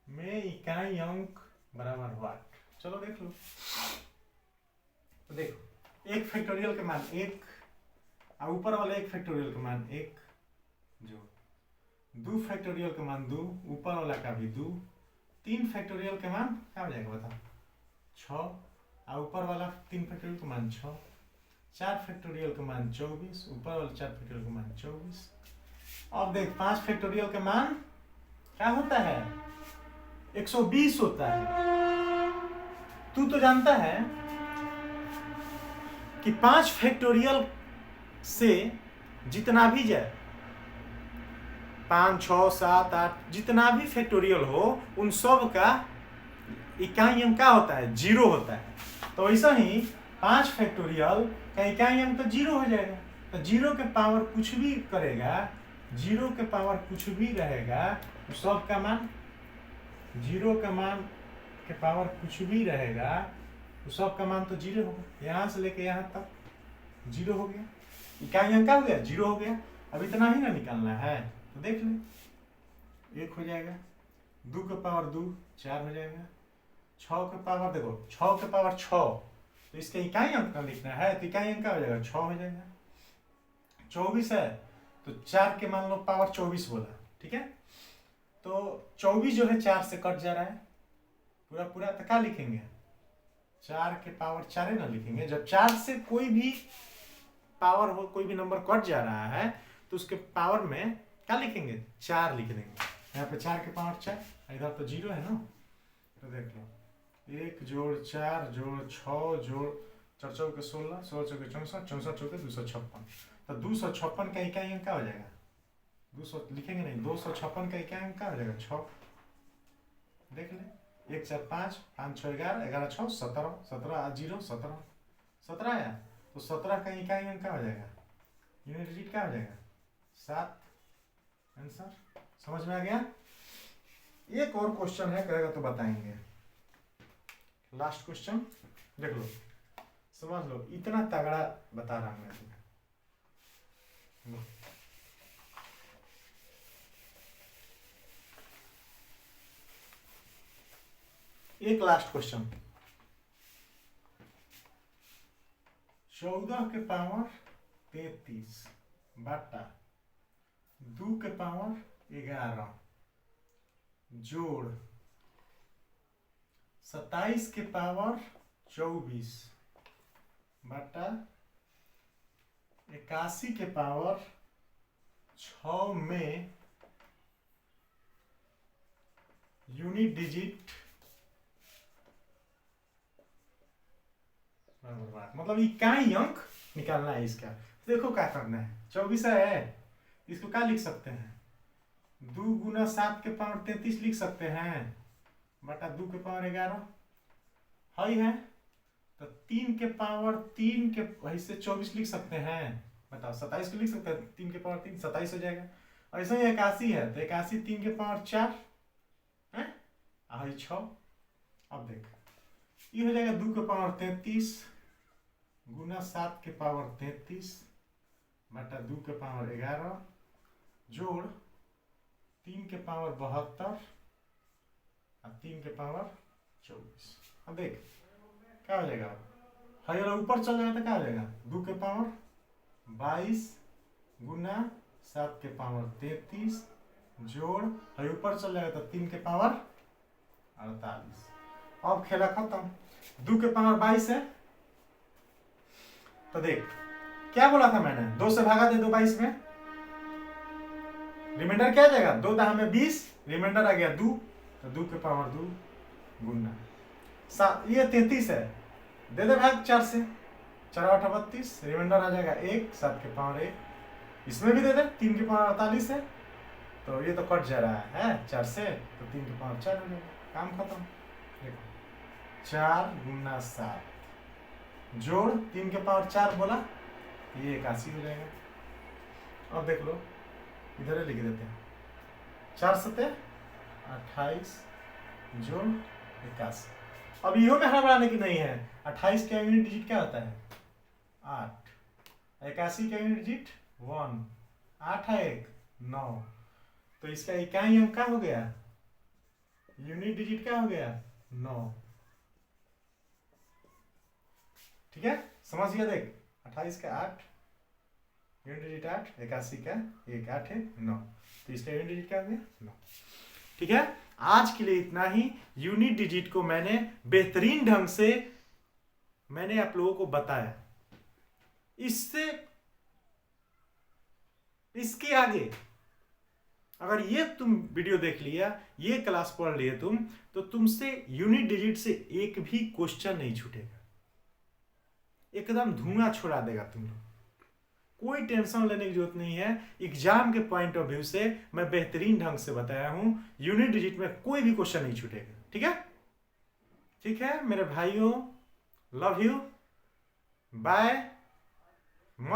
में इकाई अंक बराबर वाट। चलो देख लो, तो देखो एक फैक्टोरियल के मान एक, और ऊपर वाले एक फैक्टोरियल के मान एक, जो दो फैक्टोरियल के मान दो, ऊपर वाला का भी दो, तीन फैक्टोरियल के मान क्या हो जाएगा बताओ 6, और ऊपर वाला तीन फैक्टोरियल के मान 6, चार फैक्टोरियल के मान 24, ऊपर वाला चार फैक्टोरियल के मान 24। अब देख पांच फैक्टोरियल के मान क्या होता है 120 होता है। तू तो जानता है कि 5 फैक्टोरियल से जितना भी जाए 5, 6, 7, 8 जितना भी फैक्टोरियल हो उन सब का इकाई अंक क्या होता है 0 होता है। तो ऐसा ही 5 फैक्टोरियल का इकाई अंक तो 0 हो जाएगा। तो 0 के पावर कुछ भी करेगा, 0 के पावर कुछ भी रहेगा तो सब का मान 0 का मान के पावर कुछ भी रहेगा तो सब का मान तो 0 होगा। यहाँ से लेके यहाँ तक 0 हो गया, इकाई अंक क्या हो गया 0 हो गया। अब इतना ही ना निकालना है तो देख ले, 1 हो जाएगा, 2 के पावर 2 4 हो जाएगा, 6 के पावर देखो 6 के पावर 6, तो इसका इकाई अंक का लिखना है तो इकाई अंक क्या हो जाएगा 6 हो जाएगा। 24 है तो 4 के मान लो पावर 24 बोला, ठीक है, तो 24 जो है 4 से कट जा रहा है पूरा पूरा, तो क्या लिखेंगे 4 के पावर 4 ना लिखेंगे। जब 4 से कोई भी पावर हो, कोई भी नंबर कट जा रहा है तो उसके पावर में क्या लिखेंगे 4 लिख देंगे। यहाँ पे 4 के पावर 4, इधर तो 0 है ना, तो देख लो 1 जोड़ 4 जोड़ 6 जोड़ 4 चौके 16, 16 चौके 64, 64 चौके 256, तो 256 का इकाई अंक क्या हो जाएगा 200 लिखेंगे नहीं, 256 का इकाई अंक क्या हो जाएगा 6। देख ले 1 4 5 5 6 11 11 6 17 17 0 17 17 आया, तो 17 का इकाई अंक क्या हो जाएगा यूनिट डिजिट क्या हो जाएगा 7। आंसर समझ में आ गया। एक और क्वेश्चन है, करेगा तो बताएंगे। लास्ट क्वेश्चन देख लो, समझ लो, इतना तगड़ा बता रहा हूं मैं तुम्हें। एक लास्ट क्वेश्चन, 14 के पावर 33 बटा 2 के पावर 11 जोड़ 27 के पावर 24 बटा 81 के पावर 6 में यूनिट डिजिट मतलब इकाई अंक निकालना है इसका। देखो क्या करना है, 24 है, इसको क्या लिख सकते हैं 2 गुना 7 के पावर 33 लिख सकते हैं बटा 2 के पावर 11 है, तो 3 के पावर 3 के वही से 24 लिख सकते हैं, बताओ 27 को लिख सकते हैं 3 के पावर 3 27 हो जाएगा। ऐसा ही 81 है तो 81 3 के पावर 4 है 6। अब देख ये हो जाएगा 2 के पावर 33 गुना 7 के पावर 33 बटा 2 के पावर 11 जोड़ 3 के पावर 72 और 3 के पावर 24। अब देख क्या हो जाएगा, हर ऊपर चल जाएगा तो क्या हो जाएगा 2 के पावर 22 गुना 7 के पावर 33 जोड़ और ऊपर चल जाएगा तो 3 के पावर 48। अब खेला खत्म। 2 के पावर 22 है, तो देख क्या बोला था मैंने, 2 से भागा दे दो 22 में, रिमाइंडर क्या आ जाएगा, 2 दहा में 20, रिमाइंडर आ गया 2, तो 2 के पावर 2 गुना ये 33 है, दे दे भाग 4 से, 4 8 32, रिमाइंडर आ जाएगा 1, 7 के पावर 1, इसमें भी दे दे, 3 के पावर 48 है, तो ये तो कट जा रहा है 4 से, तो 3 के पावर 4 हो जाएगा, काम खत्म। देखो 4 गुना 7 जोड़ 3 के पावर 4 बोला, ये 81 हो जाएगा। अब देख लो इधर ही लिख देते हैं, 4 सते 28 जोड़ 81। अब इहो में हड़बड़ाने की नहीं है, 28 का यूनिट डिजिट क्या होता है 8, 81 का यूनिट डिजिट 1, 8 है 1 9, तो इसका इकाई अंक क्या हो गया, यूनिट डिजिट क्या हो गया 9। ठीक है, समझ गया। देख 28 का 8 यूनिट डिजिट 8, 81 का 1 8 है 9, तो इसका यूनिट डिजिट क्या हो गया 9। ठीक है, आज के लिए इतना ही। यूनिट डिजिट को मैंने बेहतरीन ढंग से मैंने आप लोगों को बताया। इसके आगे अगर ये तुम वीडियो देख लिया, ये क्लास पढ़ लिए तुम, तो तुमसे यूनिट डिजिट से एक भी क्वेश्चन नहीं छूटेगा, एकदम धुआं छोड़ा देगा तुम लोग। कोई टेंशन लेने की जरूरत नहीं है। एग्जाम के पॉइंट ऑफ व्यू से मैं बेहतरीन ढंग से बताया हूं, यूनिट डिजिट में कोई भी क्वेश्चन नहीं छूटेगा। ठीक है, ठीक है मेरे भाइयों, लव यू, बाय।